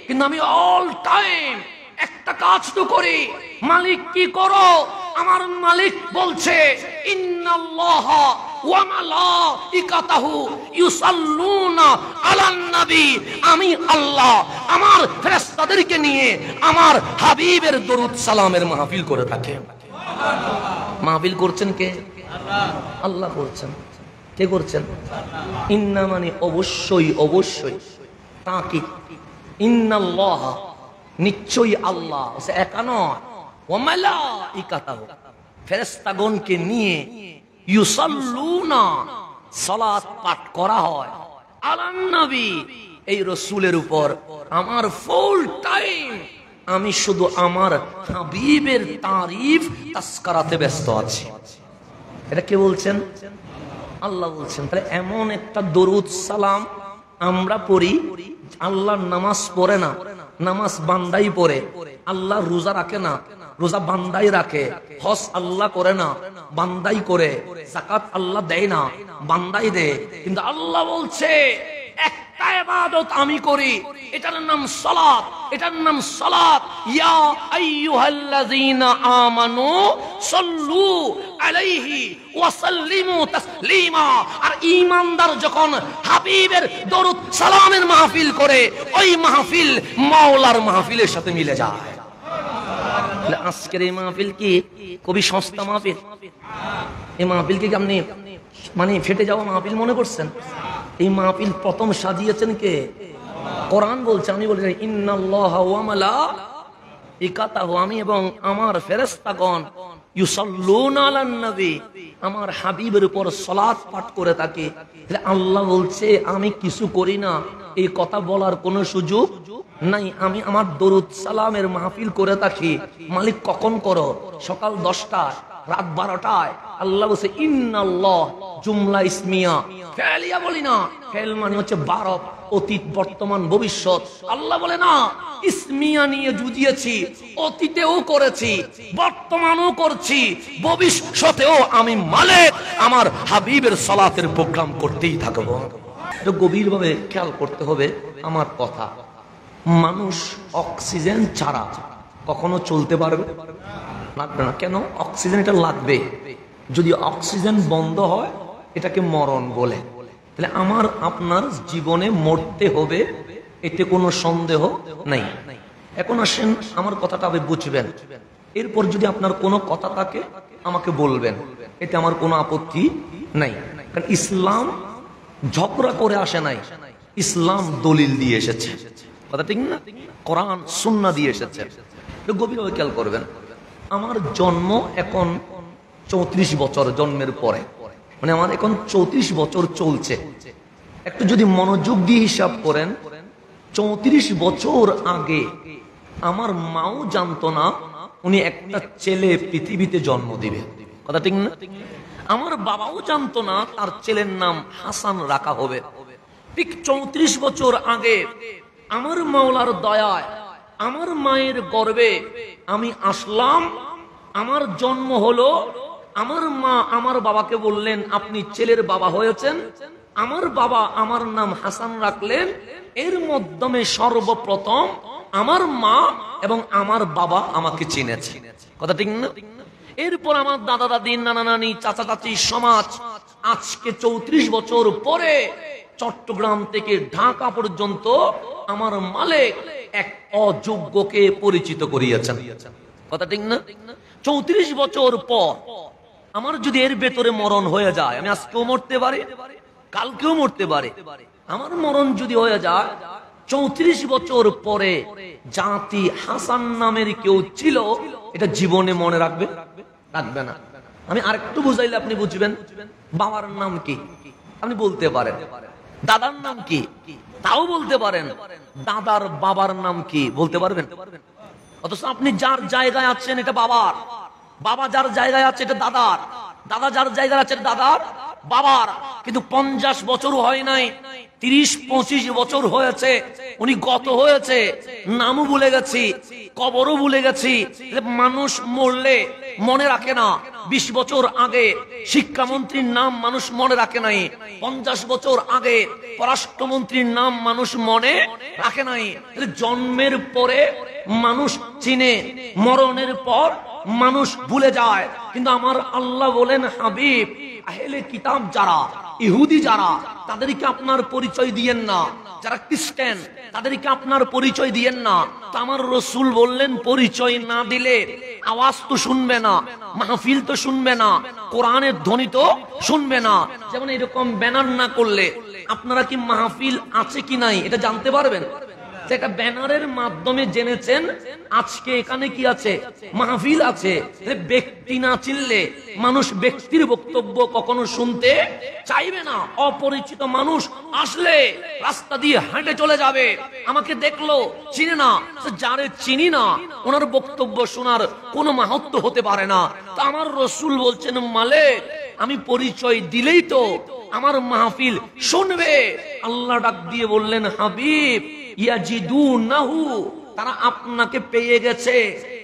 কিন্তু আমি all time একটা কাজ তো করি। মালিক কি করো? আমার মালিক বলছে ইন্নাল্লাহা ওয়া মালাইকাতাহু ইউসাল্লুনা আলান নবী। আমি আল্লাহ আমার ফেরেশতাদেরকে নিয়ে আমার হাবিবের দরুদ সালামের মাহফিল করে থাকে। মাহফিল করছেন কে? আল্লাহ করছেন। কে করছেন? ইন্না মানে অবশ্যই, অবশ্যই তাকিদ। ইন্নাল্লাহ নিশ্চয়ই আল্লাহ, একা নয়, ওয়া মালাইকাতাহু ফেরেশতাগণকে নিয়ে ইউসাল্লুনা সালাত পাঠ করা হয় আলান নবী এই রাসূলের উপর। আমার ফুল টাইম আমি শুধু আমার হাবিবের তারিফ তাসকারাতে ব্যস্ত আছি। এটা কে বলছেন? আল্লাহ বলছেন। তাহলে এমন একটা দরুদ সালাম আমরা পড়ি, আল্লাহর নামাজ পড়ে না, নামাজ বান্দাই পড়ে। আল্লাহ রোজা রাখে না, রোজা বান্দাই রাখে। হজ আল্লাহ করে না, বান্দাই করে। যাকাত আল্লাহ দেয় না, বান্দাই দেয়। কিন্তু আল্লাহ বলছে একটা ইবাদত আমি করি, এটার নাম সালাত, এটার নাম সালাত। ইয়া আইয়ুহাল্লাযীনা আমানু সাল্লু আলাইহি ওয়া সাল্লিমু তাসলিমা। আর ঈমানদার যখন হাবিবের দরুদ সালামের মাহফিল করে, ওই মাহফিল মাওলার মাহফিলের সাথে মিলে যায়। আজকের এই মাহফিল কি কবি সস্তা মাহফিল? এই মাহফিল কি আপনি মানে ফেটে যাওয়া মাহফিল মনে করছেন? এই মাহফিল প্রথম সাজিয়েছেন কে? কোরআন বলছে, আমি বলি ইন্নাল্লাহা ওয়া মালাইকাতাহু, আমি এবং আমার ফেরেশতাগণ ইউসাল্লুনা আলান নবী, আমার হাবিবের উপর সালাত পাঠ করে থাকে। আল্লাহ বলছে আমি কিছু করি না, এই কথা বলার কোনো সুযোগ নাই। আমি আমার দরুদ সালামের মাহফিল করে থাকি। মালিক কখন করো? সকাল 10টায়, রাত 12টায়। আল্লাহ বলছে ইন্নাল্লাহ, জুমলা ইসমিয়া, ফেলিয়া বলি না। ফেল মানে হচ্ছে বারব, অতীত, বর্তমান, ভবিষ্যৎ। আল্লাহ বলে না, ইসমিয়া নিয়ে যুজিয়েছি, অতীতেও করেছি, বর্তমানও করছি, ভবিষ্যতেও আমি মালিক আমার হাবিবের সালাতের প্রোগ্রাম করতেই থাকবো। এটা গভীরভাবে খেয়াল করতে হবে আমার কথা। মানুষ অক্সিজেন ছাড়া কখনো চলতে পারবে? লাগবে না। কেন? অক্সিজেন এটা লাগবে। যদি অক্সিজেন বন্ধ হয় এটাকে মরণ বলে। তাহলে আমার আপনার জীবনে মরতে হবে, এতে কোনো সন্দেহ নাই। এখন আসেন আমার কথাটা আপনি বুঝবেন। এরপর যদি আপনার কোনো কথা থাকে আমাকে বলবেন, এতে আমার কোনো আপত্তি নাই। কারণ ইসলাম ঝগড়া করে আসে নাই, ইসলাম দলিল দিয়ে এসেছে। কথা ঠিক না? কোরআন সুন্নাহ দিয়ে এসেছে। গভীরভাবে খেয়াল করবেন। আমার জন্ম এখন 34 বছর, জন্মের পরে মানে আমার এখন 34 বছর চলছে। একটু যদি মনোযোগ দিয়ে হিসাব করেন, 34 বছর আগে আমার মাও জানতো না উনি একটা ছেলে পৃথিবীতে জন্ম দিবে। কথা ঠিক না? আমার বাবাও জানতো না তার ছেলের নাম হাসান রাখা হবে। ঠিক 34 বছর আগে আমার মাওলার দয়ায় আমার মায়ের গর্ভে আমি আসলাম, আমার জন্ম হলো। আমার মা আমার বাবাকে বললেন আপনি ছেলের বাবা হয়েছেন। আমার বাবা আমার নাম হাসান রাখলেন। এর মাধ্যমে সর্বপ্রথম আমার মা এবং আমার বাবা আমাকে চিনেছে। কথা ঠিক না? এরপর আমার দাদা দাদি, নানা নানি, চাচা চাচি সমাজ আজকে 34 বছর পরে চট্টগ্রাম থেকে ঢাকা পর্যন্ত আমার মালিক এক অযোগ্যকে পরিচিত করিয়েছেন। কথা ঠিক না? 34 বছর পর আমার যদি এর ভেতরে মরণ হয়ে যায়, আমি আজকেও মরতে পারি, কালকেও মরতে পারি। আমার মরণ যদি হয়ে যায় 34 বছর পরে জাতি হাসান নামের কেউ ছিল, এটা জীবনে মনে রাখবে? রাখবে না। আমি আরেকটু বুঝাইলে আপনি বুঝবেন। বাবার নাম কি আপনি বলতে পারেন, দাদার নাম কি তাও বলতে পারেন, দাদার বাবার নাম কি বলতে পারবেন? অথচ আপনি যার জায়গায় আছেন এটা বাবার, বাবা যার জায়গায় আছে এটা দাদার, দাদা যার জায়গায় আছে দাদার বাবার। কিন্তু 50 বছরও হয় নাই, 30-25 বছর হয়েছে, উনি গত হয়েছে, নামও ভুলে গেছি, কবরও ভুলে গেছি। মানুষ মরলে মনে রাখে না। 20 বছর আগে শিক্ষামন্ত্রীর নাম মানুষ মনে রাখে নাই, 50 বছর আগে পররাষ্ট্রমন্ত্রীর নাম মানুষ মনে রাখে নাই। জন্মের পরে মানুষ চিনে, মরণের পর মানুষ ভুলে যায়। কিন্তু আমার আল্লাহ বলেন, হাবিব, আহলে কিতাব যারা, ইহুদি যারা, তাদেরকে আপনার পরিচয় দিয়েন না। যারা খ্রিস্টান, তাদেরকে আপনার পরিচয় দিয়েন না। তো আমার রসুল বললেন, পরিচয় না দিলে আওয়াজ তো শুনবে না, মাহফিল তো শুনবে না, কোরআনের ধ্বনি তো শুনবে না। যেমন এরকম ব্যানার না করলে আপনারা কি মাহফিল আছে কি নাই এটা জানতে পারবেন? একটা ব্যানারের মাধ্যমে জেনেছেন আজকে এখানে কি আছে, মাহফিল আছে। ব্যক্তি না চিনলে মানুষ ব্যক্তির বক্তব্য কখনো শুনতে চাইবে না। অপরিচিত মানুষ আসলে রাস্তা দিয়ে হেঁটে চলে যাবে, আমাকে দেখলো চিনে না। যারে চিনি না ওনার বক্তব্য শোনার কোনো মাহাত্ম্য হতে পারে না। তা আমার রসুল বলছেন, মালিক, আমি পরিচয় দিলেই তো আমার মাহফিল শুনবে। আল্লাহ ডাক দিয়ে বললেন, হাবিব, ইয়াজিদুনাহু, তারা আপনাকে পেয়ে গেছে,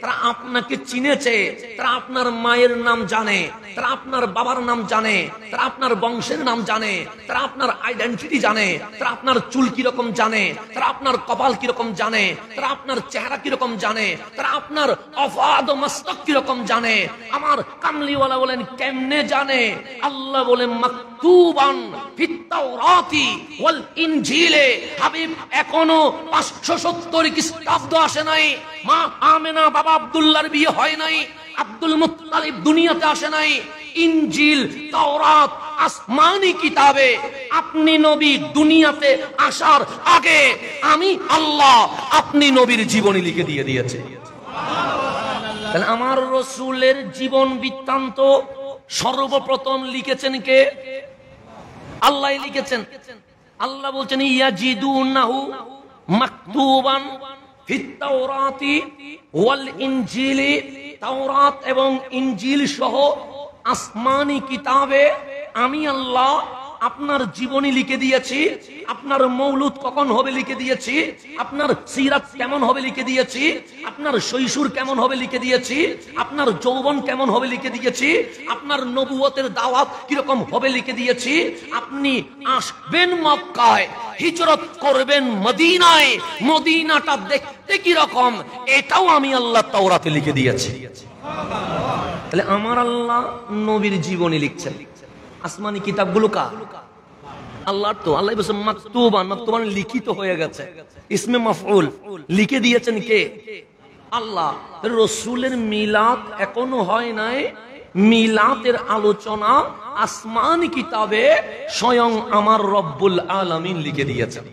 তারা আপনাকে চিনেছে, তারা আপনার মায়ের নাম জানে, তারা আপনার বাবার নাম জানে, তারা আপনার বংশের নাম জানে, তারা আপনার আইডেন্টিটি জানে, তারা আপনার চুল কিরকম জানে, তারা আপনার কপাল কিরকম জানে, তারা আপনার চেহারা কিরকম জানে, তারা আপনার অফাদ মস্তক কিরকম জানে। আমার কামলিওয়ালা বলেন, কেমনে জানে? আল্লাহ বলেন, মাকতুবান ফিত তাওরাতি ওয়াল ইনজিলে। হাবিব, এখনো 570 খ্রিস্টাব্দ আসে নাই, মা আমেনা বাবা আব্দুল্লাহর বিয়ে হয় নাই, আব্দুল মুত্তালিব দুনিয়াতে আসে নাই। ইনজিল, তাওরাত আসমানি কিতাবে আপনি নবী দুনিয়াতে আসার আগে আমি আল্লাহ আপনি নবীর জীবনী লিখে দিয়ে দিয়েছে। তাহলে আমার রসুলের জীবন বৃত্তান্ত সর্বপ্রথম লিখেছেন কে? আল্লাহ লিখেছেন। আল্লাহ বলছেন, ইয়াজিদুনাহু মাকতুবান ফিত তাওরাতি ওয়াল ইনজিলি, তাওরাত এবং ইনজিল সহ আসমানি কিতাবে আমি আল্লাহ আপনার জীবনী লিখে দিয়েছি, আপনার মৌলুদ কখন হবে লিখে দিয়েছি, আপনার সিরাত কেমন হবে লিখে দিয়েছি, আপনার শৈশব কেমন হবে লিখে দিয়েছি, আপনার যৌবন কেমন হবে লিখে দিয়েছি, আপনার নবুয়তের দাওয়াত কিরকম হবে লিখে দিয়েছি। আপনি আসবেন মক্কায়, হিজরত করবেন মদিনায়, মদিনাটা দেখতে কিরকম এটাও আমি আল্লাহ তাওরাতে লিখে দিয়েছি। তাহলে আমার আল্লাহ নবীর জীবনী লিখছেন। আসমানি কিতাবগুলো কার? আল্লাহর। তো আল্লাহ বলেছেন মাকতুবান, মাকতুবান লিখিত হয়ে গেছে, ইসমে মাফউল, লিখে দিয়েছেন কে? আল্লাহ। রাসূলের মিলাদ এখনো হয় নাই, মিলাদের আলোচনা আসমানি কিতাবে স্বয়ং আমার রব্বুল আলামিন লিখে দিয়েছেন।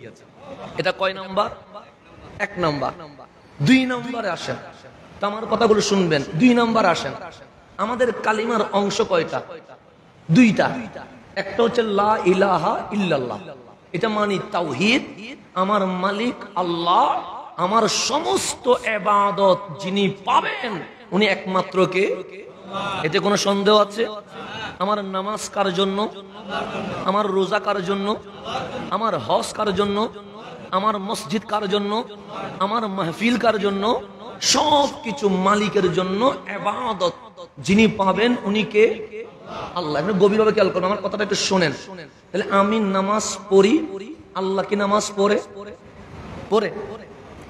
এটা কয় নাম্বার? 1 নাম্বার। 2 নম্বরে আসেন, তো আমার কথাগুলো শুনবেন। 2 নম্বর আসেন, আমাদের কালিমার অংশ কয়টা? 2টা। একটা হচ্ছে লা ইলাহা ইল্লাল্লাহ, এটা মানে তাওহীদ, আমার মালিক আল্লাহ, আমার সমস্ত ইবাদত যিনি পাবেন উনি একমাত্র কে? এতে কোনো সন্দেহ আছে? আমার নামাজ কার জন্য? আমার রোজা কার জন্য? আমার হজ কার জন্য? আমার মসজিদ কার জন্য? আমার মাহফিল কার জন্য? সব কিছু মালিকের জন্য। ইবাদত যিনি পাবেন উনি কে? আল্লাহ। আপনি গভীরভাবে খেয়াল করুন, আমার কথাটা একটু শোনেন। তাহলে আমি নামাজ পড়ি, আল্লাহ কি নামাজ পড়ে?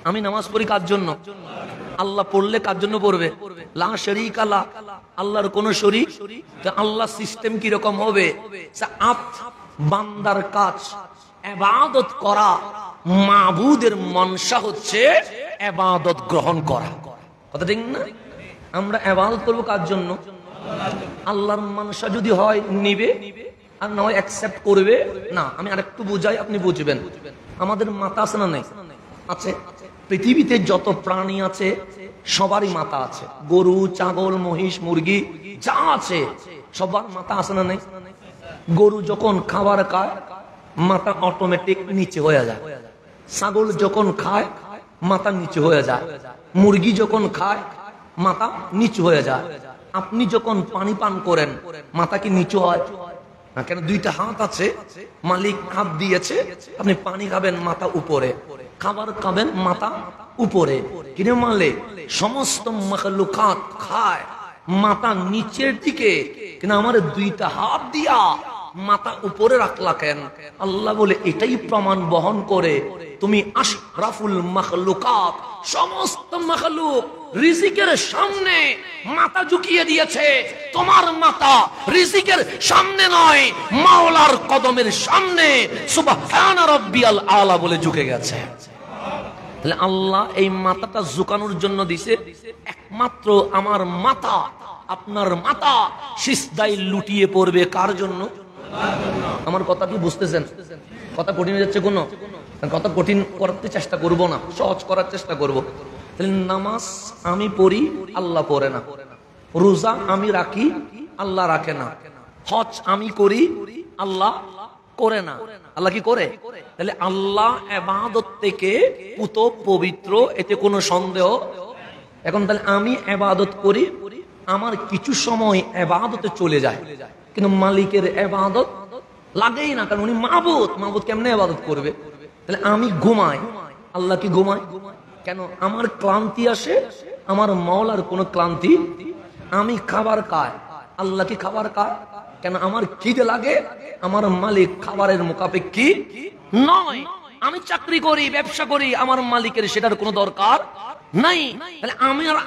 আমি নামাজ পড়ি কার জন্য? আল্লাহ পড়লে কার জন্য পড়বে? লা শারীকা লা, আল্লাহর কোন শরীক। আল্লাহ সিস্টেম কি রকম হবে? বান্দার কাজ ইবাদত করা, মাবুদের মনসা হচ্ছে ইবাদত গ্রহণ করা। কথা ঠিক না? আমরা ইবাদত করব কার জন্য? আল্লাহর মনসা যদি হয় নিবে, আর না হয় অ্যাকসেপ্ট করবে না। আমি আরেকটু বুঝাই, আপনি বুঝবেন। আমাদের মাথা আছে না? নাই? আছে। পৃথিবীতে যত প্রাণী আছে সবারই মাথা আছে। গরু, ছাগল, মহিষ, মুরগি যা আছে সবার মাথা আছে না? নাই? গরু যখন খাবার খায় মাথা অটোমেটিক নিচে হয়ে যায়, ছাগল যখন খায় মাথা নিচে হয়ে যায়, মুরগি যখন খায় মাথা নিচু হয়ে যায়। আপনি যখন পানি পান করেন মাথা কি নিচু হয়? না কেন? দুইটা হাত আছে, মালিক হাত দিয়েছে, আপনি পানি খাবেন মাথা উপরে, খাবার খাবেন মাথা উপরে। কিনে মালিক সমস্ত মাখলুকাত খায় মাথা নিচের দিকে, কিন্তু আমার দুইটা হাত দিয়া মাথা উপরে রাখলা কেন? আল্লাহ বলে এটাই প্রমাণ বহন করে তুমি আশরাফুল মাখলুকাত, সমস্ত মাখলুক রিজিকের সামনে মাথা ঝুঁকিয়ে দিয়েছে, তোমার মাথা রিজিকের সামনে নয়, মাওলার কদমের সামনে সুবহান রাব্বিয়াল আলা বলে ঝুঁকে গেছে। তাহলে আল্লাহ এই মাথাটা ঝুঁকানোর জন্য দিছে, একমাত্র আমার মাথা, আপনার মাথা সিজদায় লুটিয়ে পড়বে কার জন্য? আমার কথা কি বুঝতেছেন? কথা কঠিন হয়ে যাচ্ছে কোন? কথা কঠিন করতে চেষ্টা করব না, সহজ করার চেষ্টা করব। তাহলে নামাজ আমি পড়ি, আল্লাহ পড়ে না। রোজা আমি রাখি, আল্লাহ রাখে না। হজ আমি করি, আল্লাহ করে না। আল্লাহ কি করে? তাহলে আল্লাহ ইবাদত থেকে পুত পবিত্র, এতে কোনো সন্দেহ। এখন তাহলে আমি ইবাদত করি, আমার কিছু সময় ইবাদতে চলে যায়, কিন্তু মালিকের ইবাদত লাগেই না, কারণ উনি মাবুদ। মাবুদ কেমনে ইবাদত করবে? তাহলে আমি ঘুমাই, আল্লাহ কি ঘুমায়? কেন? আমার ক্লান্তি আসে, আমার মাওলার কোনো ক্লান্তি। আমি খাবার খাই, আল্লাহ কি খাবার খায়? কেন? আমার খিদে লাগে, আমার মালিক খাবারের মুখাপেক্ষী নয়। আমি চাকরি করি, ব্যবসা করি, আমার মালিকের সেটার কোনো দরকার নাই। তাহলে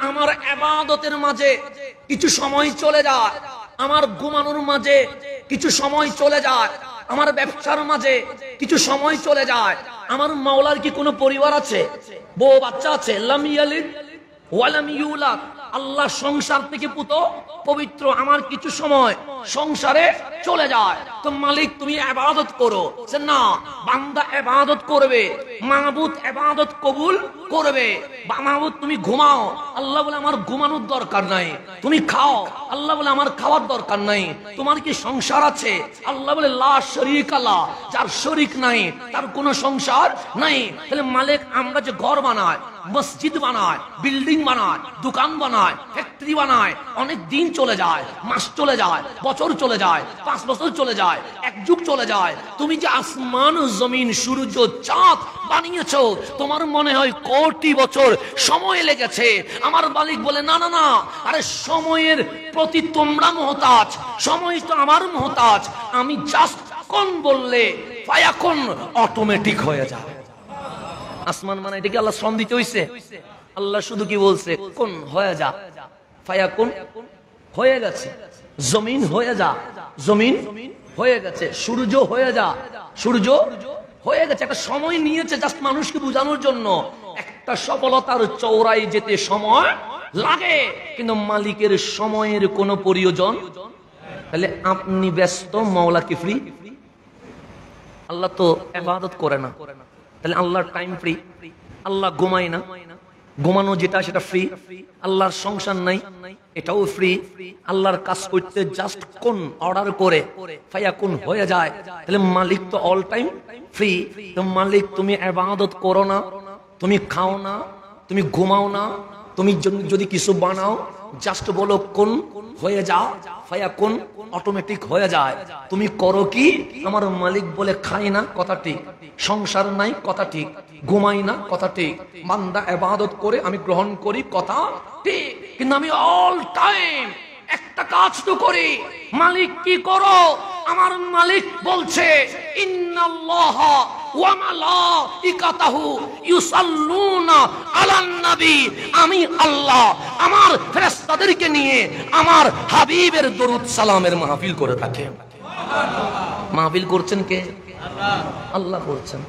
আমার ইবাদতের মাঝে কিছু সময় চলে যায়, আমার ঘুমানোর মাঝে কিছু সময় চলে যায়, আমার ব্যবসার মাঝে কিছু সময় চলে যায়। আমার মাওলার কি কোনো পরিবার আছে, বউ বাচ্চা আছে? লাম ইয়ালিদ ওয়া লাম ইউলাদ। আল্লাহ সংসার থেকে পুত পবিত্র, আমার কিছু সময় সংসারে চলে যায়। তো মালিক তুমি ইবাদত করো, না বান্দা ইবাদত করবে, মাবুদ ইবাদত কবুল করবে। মাবুদ তুমি ঘুমাও, আল্লাহ বলে আমার ঘুমানোর দরকার নাই। তুমি খাও, আল্লাহ বলে আমার খাওয়ার দরকার নাই। তোমার কি সংসার আছে? আল্লাহ বলে লা শরীকা লা, যার শরীক নাই তার কোনো সংসার নাই। তাহলে মালিক আমরা যে ঘর বানায়, মসজিদ বানায়, বিল্ডিং বানায়, দোকান বানায়, ফ্যাক্টরি বানায়, অনেক দিন চলে যায়, মাস চলে যায়, বছর চলে যায়, 5 বছর চলে যায়, 1 যুগ চলে যায়। তুমি যে আসমান জমিন সূর্য চাঁদ বানিয়েছো, তোমার মনে হয় কোটি বছর সময় লেগেছে। আমার মালিক বলে না না না, আরে সময়ের প্রতি তোমরা মুহতাজ, সময় তো আমার মুহতাজ। আমি জাস্ট কোন বললে ফায়াকুন অটোমেটিক হয়ে যায়। আসমান মানে এটা কি আল্লাহ শ্রম দিতে হইছে? আল্লাহ শুধু কি বলছে কোন হয়ে যা, ফায়াকুন হয়ে গেছে। জমিন হয়ে যা, জমিন হয়ে গেছে। সূর্য হয়ে যা, সূর্য হয়ে গেছে। একটা সময় নিয়েছে জাস্ট মানুষকে বোঝানোর জন্য। একটা সফলতার চৌড়ায় যেতে সময় লাগে, কিন্তু মালিকের সময়ের কোনো প্রয়োজন। তাহলে আপনি ব্যস্ত, মাওলা কি ফ্রি? আল্লাহ তো ইবাদত করে না, তাহলে আল্লাহর টাইম ফ্রি। আল্লাহ ঘুমায় না, ঘুমানো যেটা সেটা ফ্রি। আল্লাহর সংসার নাই, এটাও ফ্রি। আল্লাহর কাজ করতে জাস্ট কোন অর্ডার করে ফায়াকুন হয়ে যায়। তাহলে মালিক তো অল টাইম ফ্রি। তো মালিক তুমি ইবাদত করো না, তুমি খাও না, তুমি ঘুমাও না, তুমি যদি কিছু বানাও জাস্ট বলো কোন হয়ে যা, ফায়াকুন অটোমেটিক হয়ে যায়। তুমি করো কি? আমার মালিক বলে খাই না, কথা ঠিক। সংসার নাই, কথা ঠিক। ঘুমাই না, কথা ঠিক। বান্দা ইবাদত করে, আমি গ্রহণ করি, কথা ঠিক। কিন্তু আমি অল টাইম একটা কাজ তো করি। মালিক কি করো? আমার মালিক বলছে ইন্নাল্লাহা ওয়া মালাইকাতাহু ইউসাল্লুনা আলান নবী। আমি আল্লাহ আমার ফেরেশতাদেরকে নিয়ে আমার হাবিবের দরুদ সালামের মাহফিল করে থাকে। মাহফিল করছেন কে? আল্লাহ করছেন।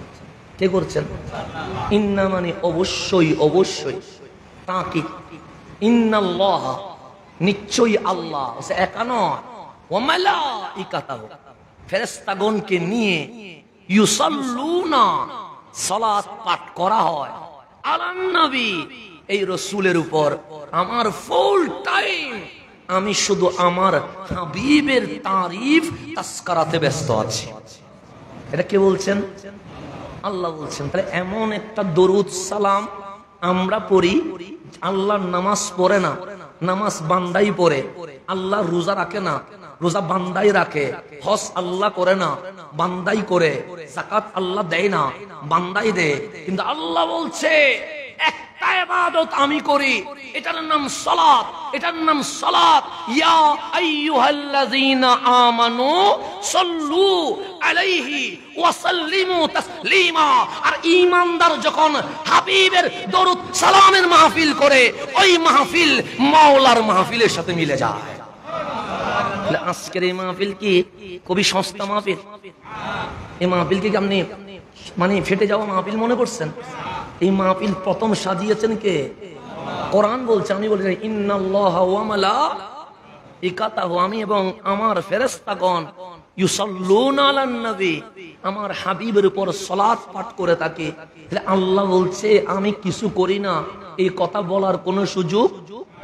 কে করছেন? ইন্না মানে অবশ্যই, অবশ্যই। তাকিদ, ইন্নাল্লাহা নিশ্চয়ই আল্লাহ, একা নয়, ওয়া মালাইকাতাহু ফেরেশতাগণকে নিয়ে ইউসাল্লুনা সালাত পাঠ করা হয় আলান নবী, এই রাসূলের উপর। আমার ফুল টাইম আমি শুধু আমার হাবিবের তারিফ তাসকারাতে ব্যস্ত আছি। এটা কে বলছেন? আল্লাহ বলছেন। তাহলে এমন একটা দরুদ সালাম আমরা পড়ি। আল্লাহ নামাজ পড়ে না, নামাজ বান্দাই পড়ে। আল্লাহ রোজা রাখে না, রোজা বান্দাই রাখে, হজ আল্লাহ করে না, বান্দাই করে, যাকাত আল্লাহ দেয় না, বান্দাই দেয়। কিন্তু আল্লাহ বলছে একটা ইবাদত আমি করি, এটার নাম সালাত, এটার নাম সালাত। ইয়া আইয়ুহাল্লাযীনা আমানু সাল্লু আলাইহি ওয়া সাল্লিমু তাসলিমা। আর ঈমানদার যখন হাবিবের দরুদ সালামের মাহফিল করে, ওই মাহফিল মাওলার মাহফিলের সাথে মিলে যায়। আজকের এই মাহফিল কি খুবই সস্তা মাহফিল? এই মাহফিল কি আপনি মানে ফেটে যাওয়া মাহফিল মনে করছেন? এই মাহফিল প্রথম সাজিয়েছেন কে? কোরআন বলছে, আমি বলি ইন্নাল্লাহা ওয়া মালাইকাতাহু, আমি এবং আমার ফেরেশতাগণ ইউসাল্লুনা আলান নবী, আমার হাবিবের উপর সালাত পাঠ করে থাকে। আল্লাহ বলছে আমি কিছু করি না, এই কথা বলার কোনো সুযোগ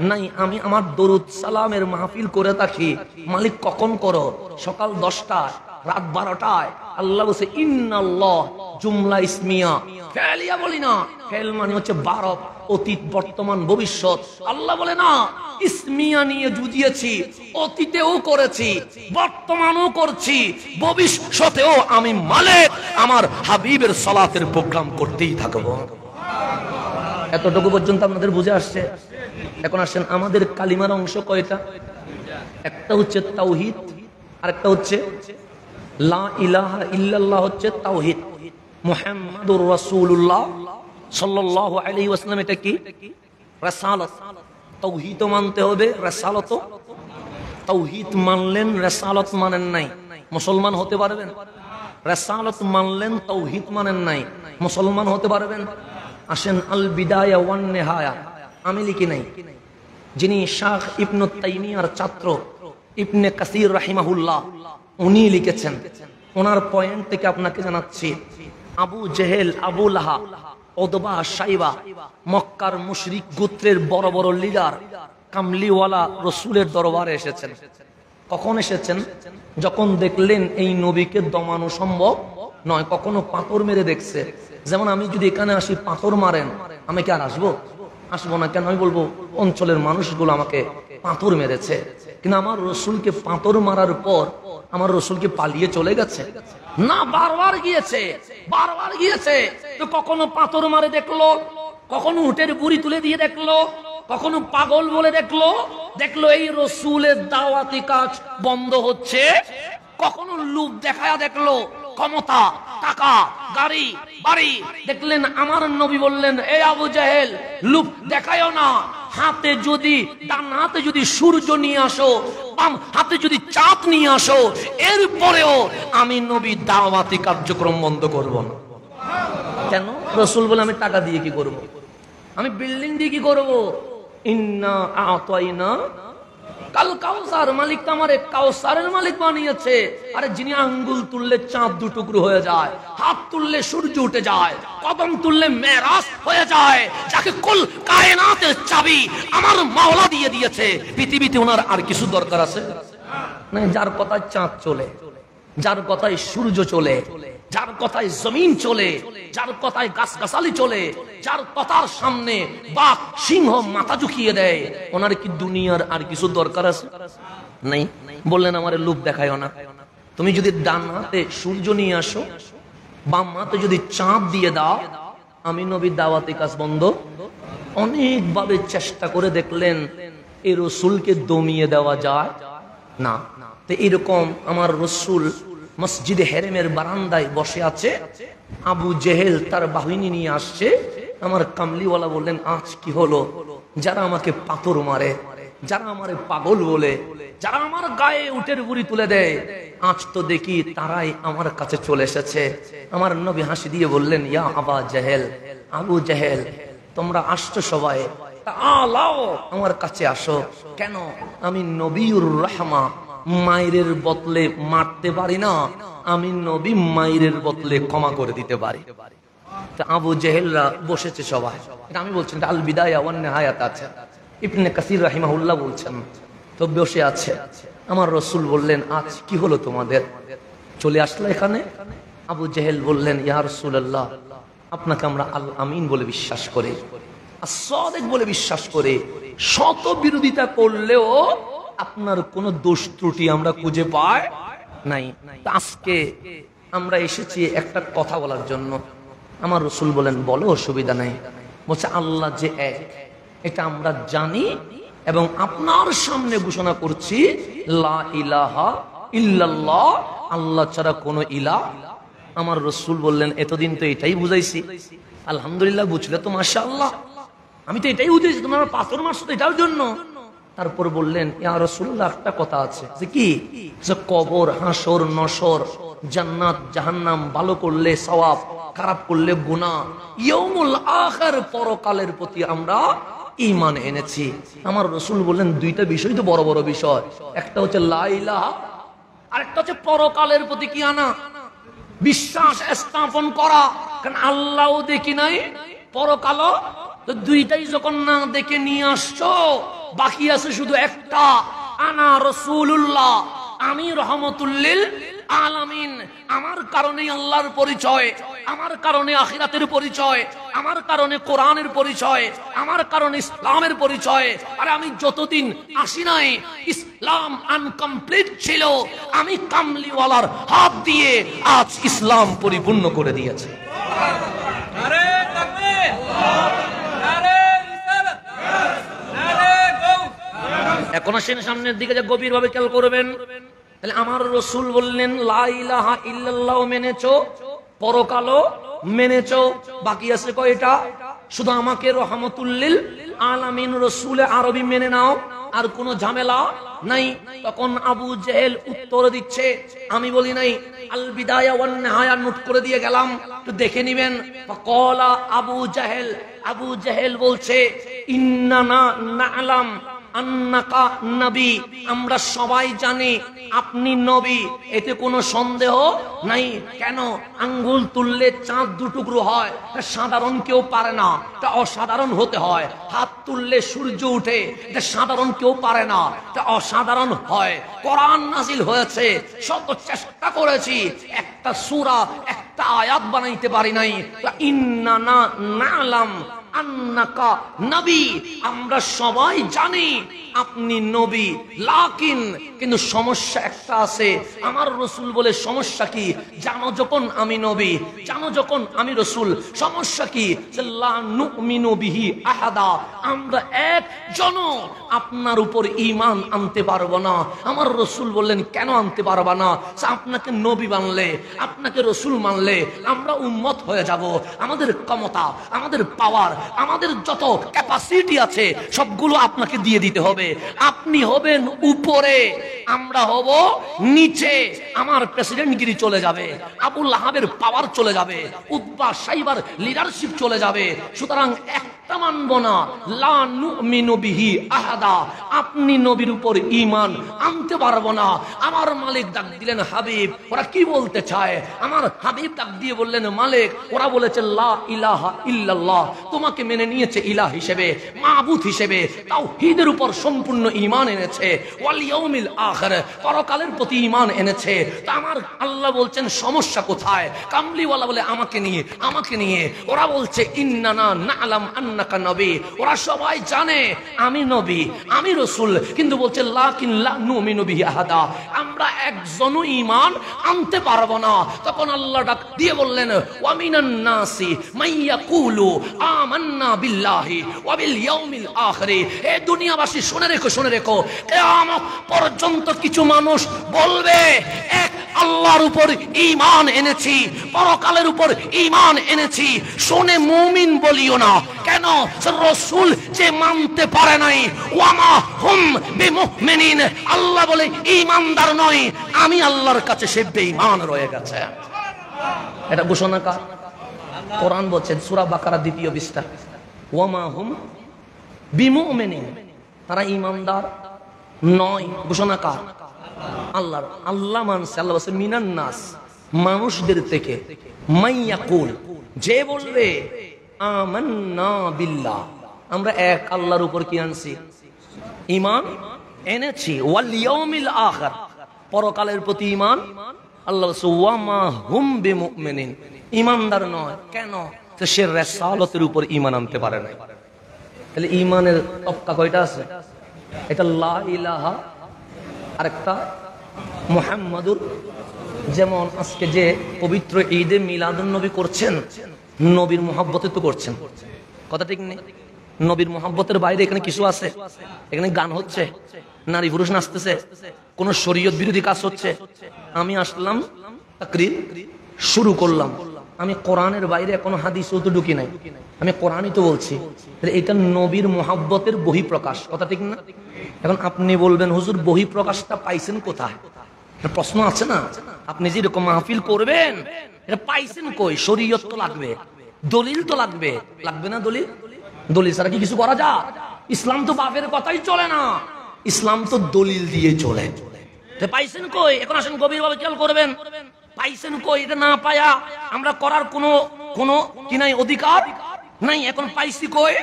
নাই। আমি আমার দরুদ সালামের মাহফিল করে থাকি। মালিক কখন করো? সকাল 10টায়, রাত 12টায়। আল্লাহ বলছে ইন্নাল্লাহ, জুমলা ইসমিয়া, ফেলিয়া বলি না, ফেল মানে হচ্ছে বারব, অতীত, বর্তমান, ভবিষ্যৎ। আল্লাহ বলে না, ইসমিয়া নিয়ে যুজিয়েছি, অতীতেও করেছি, বর্তমানও করছি, ভবিষ্যতেও আমি মালিক আমার হাবিবের সালাতের প্রোগ্রাম করতেই থাকবো। এতটুকু পর্যন্ত আপনাদের বুঝে আসছে? এখন আসেন, আমাদের কালিমার অংশ কয়টা? একটা হচ্ছে তাওহীদ, আরেকটা হচ্ছে লা ইলাহা ইল্লাল্লাহ, হচ্ছে তাওহীদ। মুহাম্মাদুর রাসূলুল্লাহ সাল্লাল্লাহু আলাইহি ওয়াসাল্লাম, এটা কি? রাসালাত। তাওহীদ মানতে হবে, রাসালাত। তাওহীদ মানলেন, রাসালাত মানেন নাই, মুসলমান হতে পারবেন? রাসালাত মানলেন, তাওহীদ মানেন নাই, মুসলমান হতে পারবেন? আসেন, আল বিদায়া ওয়ান নিহায়া আমি লিখি নাই, যিনি শাহ ইবনে তাইমিয়ার ছাত্র ইবনে কাসির রাহিমাহুল্লাহ, উনি লিখেছেন। ওনার পয়েন্ট থেকে আপনাকে জানাচ্ছি, আবু জেহেল, আবু লাহাব, উতবা, শাইবা, মক্কার মুশরিক গোত্রের বড় বড় লিডার, কামলিওয়ালা রসুলের দরবারে এসেছেন। কখন এসেছেন? যখন দেখলেন এই নবীকে দমানো সম্ভব নয়। কখনো পাথর মেরে দেখছে, যেমন আমি যদি এখানে আসি, পাথর মারেন, আমি কি আর আসবো? আসবো না। কেন? আমি বলবো অঞ্চলের মানুষগুলো আমাকে পাথর মেরেছে। কিন্তু আমার রসুলকে পাথর মারার পর আমার রসুলকে পালিয়ে চলে গেছে না, বারবার গিয়েছে, বারবার গিয়েছে। তো কখনো পাথর মারে দেখলো, কখনো উটের বুড়ি তুলে দিয়ে দেখলো, কখনো পাগল বলে দেখলো, দেখলো এই রসুলের দাওয়াতি কাজ বন্ধ হচ্ছে। কখনো লোভ দেখায়া দেখলো, ক্ষমতা, টাকা, গাড়ি, বাড়ি দেখলেন। আমার নবী বললেন, এ আবু জাহেল, লোভ দেখায়ও না, হাতে যদি, ডান হাতে যদি সূর্য নিয়ে আসো, বাম হাতে যদি চাঁদ নিয়ে আসো, এরপরেও আমি নবী দাওয়াতি কার্যক্রম বন্ধ করব না। কেন? রসুল বলে আমি টাকা দিয়ে কি করব, আমি বিল্ডিং দিয়ে কি করব? ইন্না আতাইনা কাল কাউসার, মালিক তো আমারে কাউসারের মালিক বানিয়েছে। আরে যিনি আঙ্গুল তুললে চাঁদ দু টুকরো হয়ে যায়, হাত তুললে সূর্য উঠে যায়, কদম তুললে মেরাজ হয়ে যায়, যাকে কুল কায়নাতের চাবি আমার মাওলা দিয়ে দিয়েছে, পৃথিবীতে ওনার আর কিছু দরকার আছে না? যার কথায় চাঁদ চলে, যার কথায় সূর্য চলে, যার কথায় জমিন চলে, যার কথায় গাছগাছালি চলে, যার কথার সামনে বাঘ সিংহ মাথা ঝুঁকিয়ে দেয়, ওনার কি দুনিয়ার আর কিছু দরকার আছে? নাই। বললেন আমারে লোভ দেখায়ও না। তুমি যদি ডান হাতে সূর্য নিয়ে আসো, বাম হাতে যদি চাঁদ দিয়ে দাও, আমি নবীর দাওয়াতি কাজ বন্ধ। অনেকভাবে চেষ্টা করে দেখলেন এই রসুলকে দমিয়ে দেওয়া যায় না। তো এরকম আমার রসুল মসজিদে হেরেমের বারান্দায় বসে আছে, আবু জেহেল তার বাহিনী নিয়ে আসছে। আমার কামলিওয়ালা বললেন, আজ কি হলো? যারা আমাকে পাথর মারে, যারা আমারে পাগল বলে, যারা আমার গায়ে উটের বুড়ি তুলে দেয়, আজ তো দেখি তারাই আমার কাছে চলে এসেছে। আমার নবী হাসি দিয়ে বললেন, ইয়া আবা জেহেল, আবু জেহেল, তোমরা আসছো সবাই, আলাও আমার কাছে আসো। কেন? আমি নবীউর রহমা, মায়ের বদলে মারতে পারি না, আমি নবী মায়ের বদলে ক্ষমা করে দিতে পারি। আবু জেহেলরা বসেছে সবাই, এটা আমি বলছি, আল বিদায়া ওয়ান নিহায়াত আছে, ইবনে কাসির রাহিমাহুল্লাহ বলছেন। তো বসে আছে, আমার রসুল বললেন, আজ কি হলো তোমাদের, চলে আসলো এখানে? আবু জেহেল বললেন, ইয়া রাসূলুল্লাহ, আপনাকে আমরা আল আমিন বলে বিশ্বাস করি, আর সাদিক বলে বিশ্বাস করি। শত বিরোধিতা করলেও আপনার কোনো দোষ ত্রুটি আমরা খুঁজে পাই নাই। আজকে আমরা এসেছি একটা কথা বলার জন্য। আমার রাসূল বলেন, বলো, অসুবিধা নাই। বলছে আল্লাহ যে এক, এটা আমরা জানি এবং আপনার সামনে ঘোষণা করছি লা ইলাহা ইল্লাল্লাহ, আল্লাহ ছাড়া কোনো ইলাহ। আমার রাসূল বললেন, এতদিন তো এটাই বুঝাইছি। আলহামদুলিল্লাহ, বুঝলে তো মাশাআল্লাহ, আমি তো এটাই বুঝেছি, তোমার পাথর মারছো তো এটার জন্য। তারপর বললেন, ইয়া রাসূলুল্লাহ, একটা কথা আছে। যে কি? যে কবর, হাসর, নসর, জান্নাত, জাহান্নাম, ভালো করলে সওয়াব, খারাপ করলে গুনাহ, ইয়াউমুল আখির, পরকালের প্রতি আমরা ঈমান এনেছি। আমার রাসূল বললেন, দুইটা বিষয় তো বড় বড় বিষয়, একটা হচ্ছে লা ইলাহা, আর একটা হচ্ছে পরকালের প্রতি কি আনা, বিশ্বাস স্থাপন করা। কারণ আল্লাহও দেখি নাই, পরকালও। তো দুইটাই যখন না দেখে নিয়ে আসছো, বাকি আছে শুধু একটা, আনা রাসূলুল্লাহ, আমি রহমতুল লিল আলামিন। আমার কারণে আল্লাহর পরিচয়, আমার কারণে আখিরাতের পরিচয়, আমার কারণে কোরআনের পরিচয়, আমার কারণে ইসলামের পরিচয়। আর আমি যতদিন আসি নাই, ইসলাম আনকমপ্লিট ছিল, আমি কামলিওয়ালার হাত দিয়ে আজ ইসলাম পরিপূর্ণ করে দিয়েছি। নারে তাকবীর, নারে রিসালাত, নারে গৌস। এখন আসেন সামনের দিকে, যে গভীরভাবে খেয়াল করবেন। তাহলে আমার রাসূল বললেন লা ইলাহা ইল্লাল্লাহ মেনেছো, পরকালও মেনেছো, বাকি আছে কয়টা? শুধু আমাকে রহমতুল লিল আলামিন রাসূলে আরবি মেনে নাও, আর কোনো ঝামেলা নাই। তখন আবু জেহেল উত্তর দিচ্ছে, আমি বলি নাই, আল বিদায়া ওয়ান নিহায়া নোট করে দিয়ে গেলাম, একটু দেখে নিবেন। ফাকালা আবু জেহেল, আবু জেহেল বলছে, ইন্নানা না'লাম আন্নাকা নবী, আমরা সবাই জানি আপনি নবী, এতে কোনো সন্দেহ নাই। কেন? আঙ্গুল তুললে চাঁদ দুটুকরো হয়, এটা সাধারণ কেউ পারে না, এটা অসাধারণ হতে হয়। হাত তুললে সূর্য উঠে, এটা সাধারণ কেউ পারে না, এটা অসাধারণ হয়। কোরআন নাজিল হয়েছে, শত চেষ্টা করেছি, একটা সূরা, একটা আয়াত বানাইতে পারি নাই। ইন্নানা না'লাম আন্নাকা নবী, আমরা সবাই জানি আপনি নবী, লাকিন, কিন্তু সমস্যা একটা আছে। আমার রাসূল বলে, সমস্যা কি? জানো যখন আমি নবী, জানো যখন আমি রাসূল, সমস্যা কি? লা নুমিনু বিহি আহাদা, আমরা একজন আপনার উপর ঈমান আনতে পারবো না। আমার রাসূল বললেন, কেন আনতে পারবা না? আপনাকে নবী মানলে, আপনাকে রাসূল মানলে আমরা উম্মত হয়ে যাব। আমাদের ক্ষমতা, আমাদের পাওয়ার, আমাদের যত ক্যাপাসিটি আছে সবগুলো আপনাকে দিয়ে দিতে হবে। আপনি হবেন উপরে, আমরা হব নিচে। আমার প্রেসিডেন্টগিরি চলে যাবে, আবু লাহাবের পাওয়ার চলে যাবে, উতবা সাইবার লিডারশিপ চলে যাবে। সুতরাং একটা মানব না, লা নুমিনু বিহি আহাদা, আপনি নবীর উপর ঈমান আনতে পারবো না। আমার মালিক ডাক দিলেন, হাবিব, ওরা কি বলতে চায়? আমার হাবিব ডাক দিয়ে বললেন, মালিক, ওরা বলেছে লা ইলাহা ইল্লাল্লাহ, তোমাকে মেনে নিয়েছে ইলাহ হিসেবে, মাবুদ হিসেবে, তাওহীদের উপর সম্পূর্ণ ঈমান এনেছে, ওয়াল ইয়াউমিল আখির, পরকালের প্রতি ঈমান এনেছে। তা আমার আল্লাহ বলছেন, সমস্যা কোথায়? কামলিওয়ালা বলে, আমাকে নিয়ে, আমাকে নিয়ে। ওরা বলছে, ইন্নানা না'লাম আন্নাকা নবী, ওরা সবাই জানে আমি নবী, আমি রাসূল, কিন্তু বলছে লাকিন লা নুমিনু বিহি আহাদা, আমরা একজনও ঈমান আনতে পারবো না। তখন আল্লাহ ডাক দিয়ে বললেন, ওয়া মিনান নাসি মাইয়াকুলু আমান্না বিল্লাহি ওয়া বিল ইয়াউমিল আখির, এ দুনিয়াবাসী শুনে রেখো, শুনে রেখো, কিয়ামত পর্যন্ত কিছু মানুষ বলবে, এক আল্লাহর উপর ঈমান এনেছি, পরকালের উপর ঈমান এনেছি। শুনে মুমিন বলিও না, কেন? রাসূল যে মানতে পারে নাই, ওয়ামা হুম বিমুমিনিন, আল্লাহ বলে ঈমানদার নয়, আমি আল্লাহর কাছে সে বেঈমান রয়ে গেছে। এটা ঘোষণা কার? কোরআন বলছে, সূরা বাকারা 2 পৃষ্ঠা, ওয়ামা হুম বিমুমিনিন, তারা ঈমানদার নয়। ঘোষণা কার? আল্লাহর। আল্লাহ মানছে, আল্লাহ বলছে মিনান নাস, মানুষদের থেকে, মাইয়াকুল, যে বলবে আমান্না বিল্লাহ, আমরা এক আল্লাহর উপর কি আনছি? ঈমান এনেছি, ওয়াল ইয়াউমিল আখির, পরকালের প্রতি ঈমান। আল্লাহ বলছে ওয়ামা হুম বিমুমিনিন, ঈমানদার নয়। কেন? সে রিসালাতের উপর ঈমান আনতে পারে না। তাহলে ঈমানের তবকা কয়টা আছে? এটা লা ইলাহা আরেকটা মুহাম্মাদুর, যেমন আজকে যে পবিত্র ঈদে মিলাদুন নবী করছেন, নবীর মুহাব্বতে তো করছেন, কথা ঠিক নেই? নবীর মুহাব্বতের বাইরে এখানে কিছু আছে? এখানে গান হচ্ছে, নারী পুরুষ নাচতেছে, কোন শরীয়ত বিরোধী কাজ হচ্ছে। আমি আসলাম, তাকরীর শুরু করলাম, আমি কোরআনের বাইরে এখনো হাদিসও তো ঢুকি নাই, আমি কোরআনই তো বলছি। এটা নবীর মুহাব্বতের বহিঃপ্রকাশ, কথা ঠিক না? এখন আপনি বলবেন হুজুর বহিঃপ্রকাশটা পাইছেন কোথায়? প্রশ্ন আছে না? আপনি যে এরকম মাহফিল করবেন, এটা পাইছেন কই? শরীয়ত তো লাগবে, দলিল তো লাগবে, লাগবে না দলিল? দলিল ছাড়া কি কিছু করা যায়? ইসলাম তো বাপের কথাই চলে না, ইসলাম তো দলিল দিয়ে চলে। পাইছেন কই? এখন আসেন গভীরভাবে খেয়াল করবেন, পাইছেন কই? এটা না পায়া আমরা করার কোনো কি নাই, অধিকার নাই। এখন পাইছি কই?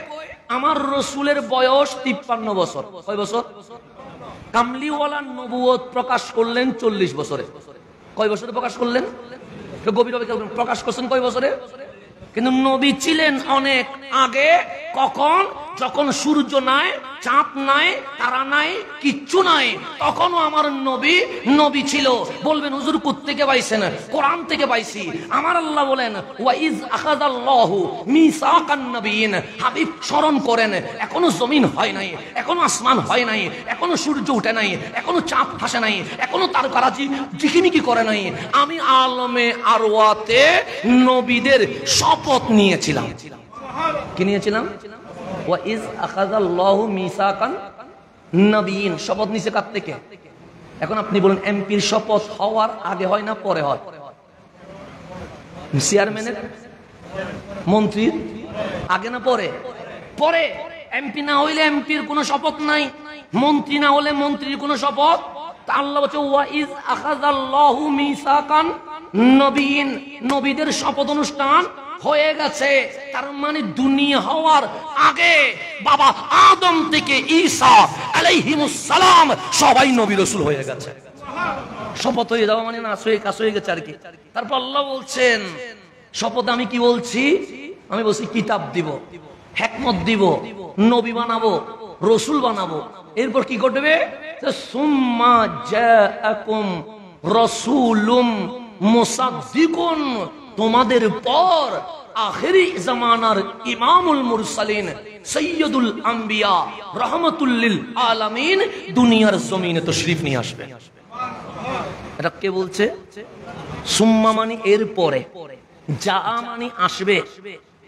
আমার রসুলের বয়স 53 বছর। কয় বছর? কামলিওয়ালা নবুয়ত প্রকাশ করলেন 40 বছরে। কয় বছরে প্রকাশ করলেন? গভীরভাবে খেয়াল করবেন, প্রকাশ করছেন কয় বছরে? কিন্তু নবী ছিলেন অনেক আগে। কখন? যখন সূর্য নাই, চাঁদ নাই, তারা নাই, কিচ্ছু নাই, তখনও আমার নবী নবী ছিল। বলবেন হুজুর কোত্থেকে পাইছেন? কোরআন থেকে পাইছি। আমার আল্লাহ বলেন ওয়াইজ আখাযাল্লাহু মিসাকান নবিয়িন। হাবিব স্মরণ করেন, এখনো জমিন হয় নাই, এখনো আসমান হয় নাই, এখনো সূর্য উঠে নাই, এখনো চাঁদ ভাসে নাই, এখনো তারকারাজি ঝিকিমিকি করে নাই। আমি আলমে আরওয়াতে নবীদের শপথ নিয়েছিলাম। কি নিয়েছিলাম? ওয়াইজ আখাযাল্লাহু মিসাকান নবিয়িন। শপথ নিছে কার থেকে? এখন আপনি বলেন এমপির শপথ হওয়ার আগে হয় না পরে হয়? চেয়ারম্যানের, মন্ত্রীর আগে না পরে? পরে। এমপি না হইলে এমপির কোনো শপথ নাই, মন্ত্রী না হলে মন্ত্রীর কোনো শপথ। আল্লাহ বলছে ওয়াইজ আখাযাল্লাহু মিসাকান নবিয়িন, নবীদের শপথ অনুষ্ঠান হয়ে গেছে। তার মানে দুনিয়া হওয়ার আগে বাবা আদম থেকে ঈসা আলাইহিমুস সালাম সবাই নবী রাসূল হয়ে গেছে। শপথ হয়ে যাওয়া মানে না কাজ হয়ে গেছে আর কি। তারপর আল্লাহ বলছেন শপথ আমি কি বলছি? আমি বলছি কিতাব দিব, হিকমত দিব, নবী বানাবো, রাসূল বানাবো। এরপর কি ঘটবে? সুম্মা জাআকুম রাসূলুম মুসাদ্দিকুন, তোমাদের পর আখিরি জামানার ইমামুল মুরসালিন সৈয়দুল আম্বিয়া রাহমাতুল লিল আলামিন দুনিয়ার জমিনে তাশরীফ নিয়ে আসবে। এটা কে বলছে? সুম্মা মানে এর পরে, যা মানে আসবে,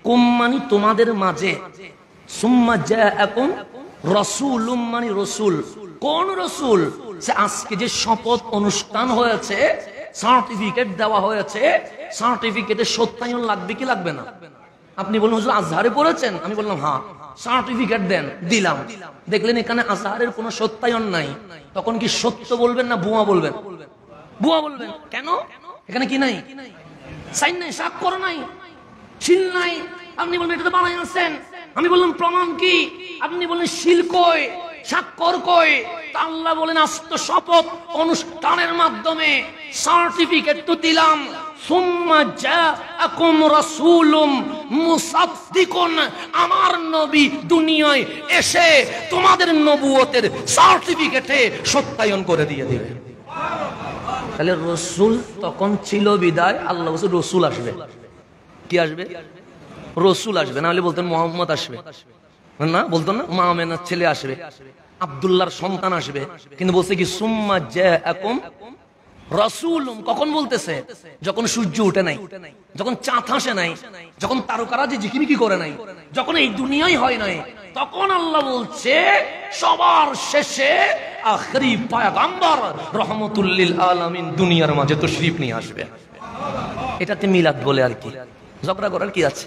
কুম মানে তোমাদের মাঝে, সুম্মা জাআকুম রাসূলুম মানে রাসূল। কোন রাসূল? সে আজকে যে শপথ অনুষ্ঠান হয়েছে, সার্টিফিকেট দেওয়া হয়েছে, সার্টিফিকেটে সত্যায়ন লাগবে কি লাগবে না? আপনি বলুন হুজুর আজহারে পড়েছেন? আমি বললাম হ্যাঁ। সার্টিফিকেট দেন, দিলাম। দেখলেন এখানে আজহারের কোনো সত্যায়ন নাই, তখন কি সত্য বলবেন না ভুয়া বলবেন? ভুয়া বলবেন। কেন? এখানে কি নাই? সাইন নাই, স্বাক্ষর নাই, সিল নাই। আপনি বলবেন এটা তো বানাই আছেন। আমি বললাম প্রমাণ কি? আপনি বললেন সিল কই, স্বাক্ষর কই? আল্লাহ বলেন আস্ত শপথ অনুষ্ঠানের মাধ্যমে সার্টিফিকেট তো দিলাম। সুম্মা জাআকুম রাসূলুম মুসাদ্দিকুন, আমার নবী দুনিয়ায় এসে তোমাদের নবুয়তের সার্টিফিকেটে সত্যায়ন করে দিয়ে দিবে। তাহলে রাসূল তখন ছিল বিদায় আল্লাহ বলছে রাসূল আসবে। কি আসবে? রাসূল আসবে। না হলে বলতেন মুহাম্মদ আসবে না, বলতো না মা আমেনার ছেলে আসবে, আব্দুল্লাহর সন্তান আসবে। কিন্তু বলছে কি সুম্মা জাআকুম রাসূলুম। কখন বলতেছে? যখন সূর্য উঠে নাই, যখন চাঁদ হাসে নাই, যখন তারকারাজি ঝিকিমিকি করে নাই, যখন এই দুনিয়াই হয় নাই, তখন আল্লাহ বলছে সবার শেষে আখিরি পয়গম্বর রাহমাতুল লিল আলামিন দুনিয়ার মাঝে তাশরীফ নিয়ে আসবে। এটাতে মিলাদ বলে আর কি, ঝগড়া করার কি আছে?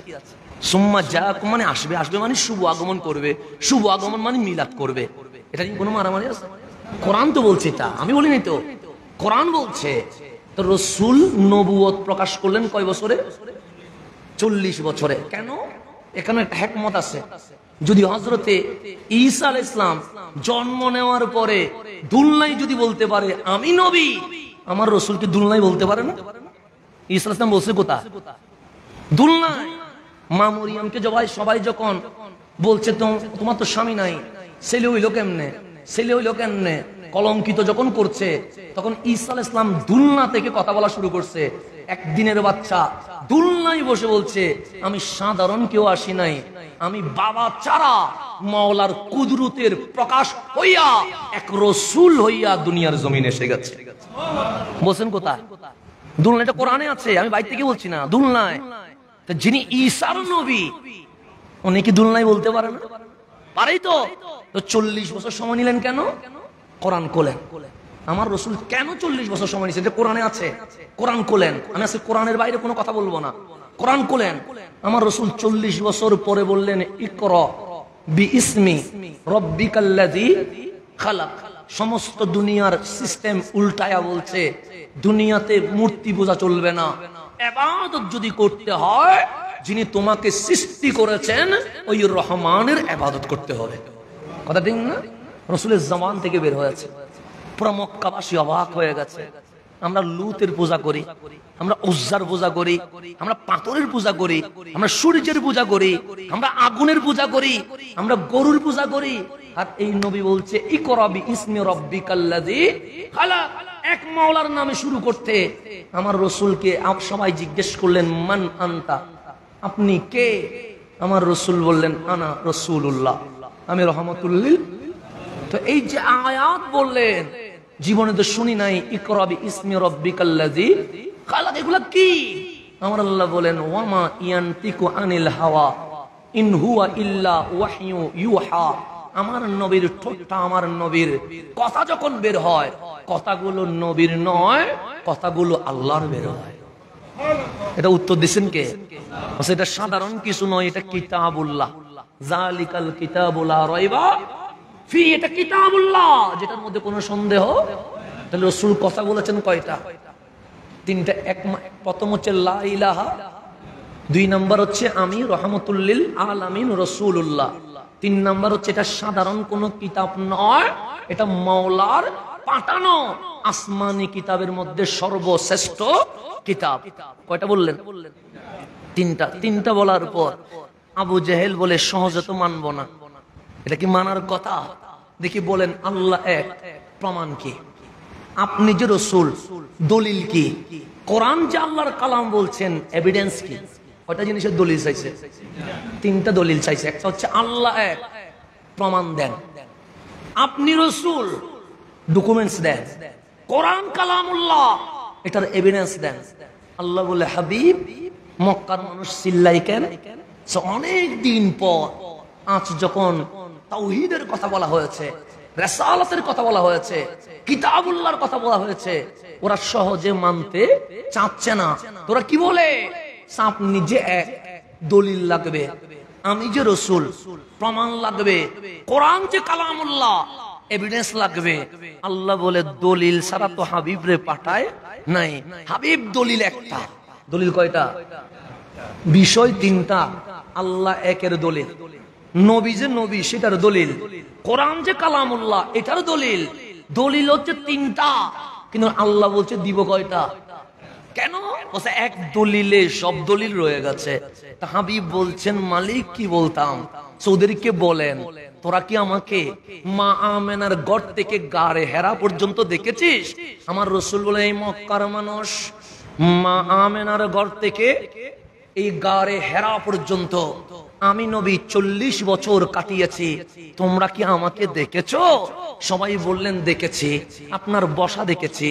সুম্মা জাআকুম মানে আসবে, আসবে মানে শুভ আগমন করবে, শুভ আগমন মানে মিলাদ করবে। এটা কি কোনো মারামারি আছে? কোরআন তো বলছে, এটা আমি বলিনি তো, কোরআন বলছে। তো রাসূল নবুয়ত প্রকাশ করলেন কয় বছরে? 40 বছরে। কেন? এখানে একটা হিকমত আছে। যদি হযরতে ঈসা আলাইহিস সালাম জন্ম নেওয়ার পরে দুলনাই যদি বলতে পারে আমি নবী, আমার রাসূল কি দুলনাই বলতে পারে না? ঈসা আলাইহিস সালাম বলছে কোথা? দুলনাই। মা মরিয়মকে সবাই যখন বলছে তোমার তো স্বামী নাই, ছেলে হইলো কেমনে, ছেলে হইলো কেমনে, কলঙ্কিত যখন করছে, তখন ঈসা আলাইহিস সালাম দুলনা থেকে কথা বলা শুরু করছে। একদিনের বাচ্চা দুলনায় বসে বলছে, আমি সাধারণ কেউ আসি নাই, আমি বাবা ছাড়া মাওলার কুদরতের প্রকাশ হইয়া এক রসুল হইয়া দুনিয়ার জমিনে এসে গেছে। বলছেন কোথায়? দুলনা, এটা কোরআনে আছে, আমি বাইরে থেকে বলছি না, দুলনায়। তো যিনি ঈসার নবী, উনি কি দুলনায় বলতে পারেন? পারেই তো। 40 বছর সময় নিলেন কেন? কোরআন খোলেন। আমার রসুল কেন 40 বছর সময় নিয়েছে? এটা কোরআনে আছে, কোরআন খোলেন। আমি আজকে কোরআনের বাইরে কোনো কথা বলবো না, কোরআন খোলেন। আমার রসুল 40 বছর পরে বললেন, ইকরা বিইসমি রব্বিকাল্লাযী খালাক। সমস্ত দুনিয়ার সিস্টেম উল্টায়া বলছে, দুনিয়াতে মূর্তি পূজা চলবে না, ইবাদত যদি করতে হয় যিনি তোমাকে সৃষ্টি করেছেন ওই রহমানের ইবাদত করতে হবে। কথা ঠিক না? রসুলের জবান থেকে বের হয়েছে। পুরো মক্কাবাসী অবাক হয়ে গেছে। আমরা লুতের পূজা করি, আমরা উজ্জার পূজা করি, আমরা পাথরের পূজা করি, আমরা সূর্যের পূজা করি, আমরা আগুনের পূজা করি, আমরা গরুর পূজা করি। আর এই নবী বলছে, ইকরা বিইসমি রব্বিকাল্লাযী খালাক। এক মাওলার নামে শুরু করতে। আমার রসুলকে সবাই জিজ্ঞেস করলেন, মান আনতা, আপনি কে? আমার রসুল বললেন, আনা রাসূলুল্লাহ, আমি রহমাতুল লিল। তো এই যে আয়াত বললেন, জীবনে তো শুনি নাই, ইকরা বিইসমি রব্বিকাল্লাযী খালাক, এগুলা কি? আমার আল্লাহ বলেন, ওয়ামা ইয়ানতিকু আনিল হাওয়া ইন হুয়া ইল্লা ওয়াহয়ু ইউহা। আমার নবীর ঠোঁটটা, আমার নবীর কথা যখন বের হয়, কথাগুলো নবীর নয়, কথাগুলো আল্লাহর বের হয়। এটা উত্তর দিচ্ছেন কে? এটা সাধারণ কিছু নয়, এটা কিতাবুল্লাহ। জালিকাল কিতাবু লা রাইবা ফি, এটা কিতাবুল্লাহ, যেটার মধ্যে কোনো সন্দেহ। তাহলে রাসূল কথা বলেছেন কয়টা? 3টা। প্রথম হচ্ছে লা ইলাহা, 2 নাম্বার হচ্ছে আমি রহমাতুল লিল আলামিন রাসূলুল্লাহ, 3 নাম্বার হচ্ছে এটা সাধারণ কোনো কিতাব নয়, এটা মাওলার পাঠানো আসমানি কিতাবের মধ্যে সর্বশ্রেষ্ঠ কিতাব। কয়টা বললেন? 3টা। 3টা বলার পর আবু জেহেল বলে, সহজে তো মানবো না। এটা কি মানার কথা? দেখি বলেন, আল্লাহ এক, প্রমাণ কি? আপনি যে রসুল, দলিল কি? কোরআন যে আল্লাহর কালাম বলছেন, এভিডেন্স কি? কয়টা জিনিসের দলিল চাইছে? 3টা দলিল চাইছে। একটা হচ্ছে আল্লাহ এক, প্রমাণ দেন। আপনি রসুল, ডকুমেন্টস দেন। কোরআন কালামুল্লাহ, এটার এভিডেন্স দেন। আল্লাহ বলে, হাবিব, মক্কার মানুষ চিল্লাই কেন? অনেক দিন পর আজ যখন তাওহীদের কথা বলা হয়েছে, রিসালাতের কথা বলা হয়েছে, কিতাবুল্লাহর কথা বলা হয়েছে, ওরা সহজে মানতে চাচ্ছে না। তোরা কি বলে? আপনি যে এক, দলিল লাগবে। আমি যে রসুল, প্রমাণ লাগবে। কোরআন যে কালামুল্লাহ, এভিডেন্স লাগবে। আল্লাহ বলে, দলিল ছাড়া তো হাবিব রে পাঠায় নাই। হাবিব দলিল একটা। দলিল কয়টা? বিষয় 3টা। আল্লাহ একের দলিল, নবী যে নবী সেটার দলিল, কোরআন যে কালামুল্লাহ এটার দলিল। দলিল হচ্ছে 3টা, কিন্তু আল্লাহ বলছে দিব কয়টা? কেন? বলছে এক দলিলে সব দলিল রয়ে গেছে। তা হাবিব বলছেন, মালিক কি বলতাম, চৌধুরীকে বলেন, তোরা কি আমাকে মা আমেনার ঘর থেকে গাড়ে হেরা পর্যন্ত দেখেছিস? আমার রসুল বলে, এই মক্কার মানুষ, মা আমেনার ঘর থেকে এই গাড়ে হেরা পর্যন্ত আমি নবী 40 বছর কাটিয়েছি, তোমরা কি আমাকে দেখেছো? সবাই বললেন, দেখেছি। আপনার বসা দেখেছি,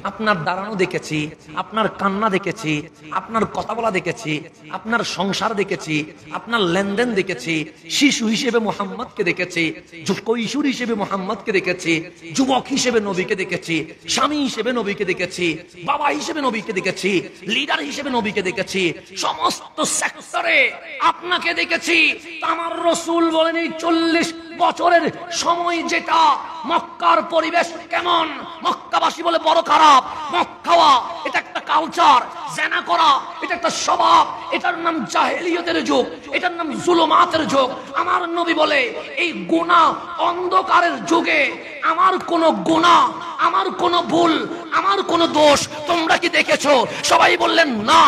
আপনার দাঁড়ানো দেখেছি, আপনার কান্না দেখেছি, আপনার কথা বলা দেখেছি, আপনার সংসার দেখেছি, আপনার লেনদেন দেখেছি। শিশু হিসেবে মোহাম্মদকে দেখেছি, কৈশোর হিসেবে মোহাম্মদকে দেখেছি, যুবক হিসেবে নবীকে দেখেছি, স্বামী হিসেবে নবীকে দেখেছি, বাবা হিসেবে নবীকে দেখেছি, লিডার হিসেবে নবীকে দেখেছি, সমস্ত সেক্টরে আপনাকে দেখেছি। আমার রসুল বলেন, এই 40 বছরের সময় যেটা, মক্কার পরিবেশ কেমন? মক্কাবাসী বলে বড় খারাপ। মদ খাওয়া এটা একটা কালচার, জেনা করা এটা একটা স্বভাব, এটার নাম জাহেলিয়তের যুগ, এটার নাম জুলুমাতের যুগ। আমার নবী বলে, এই গুনাহ অন্ধকারের যুগে আমার কোন গুনাহ, আমার কোন ভুল, আমার কোন দোষ তোমরা কি দেখেছো? সবাই বললেন, না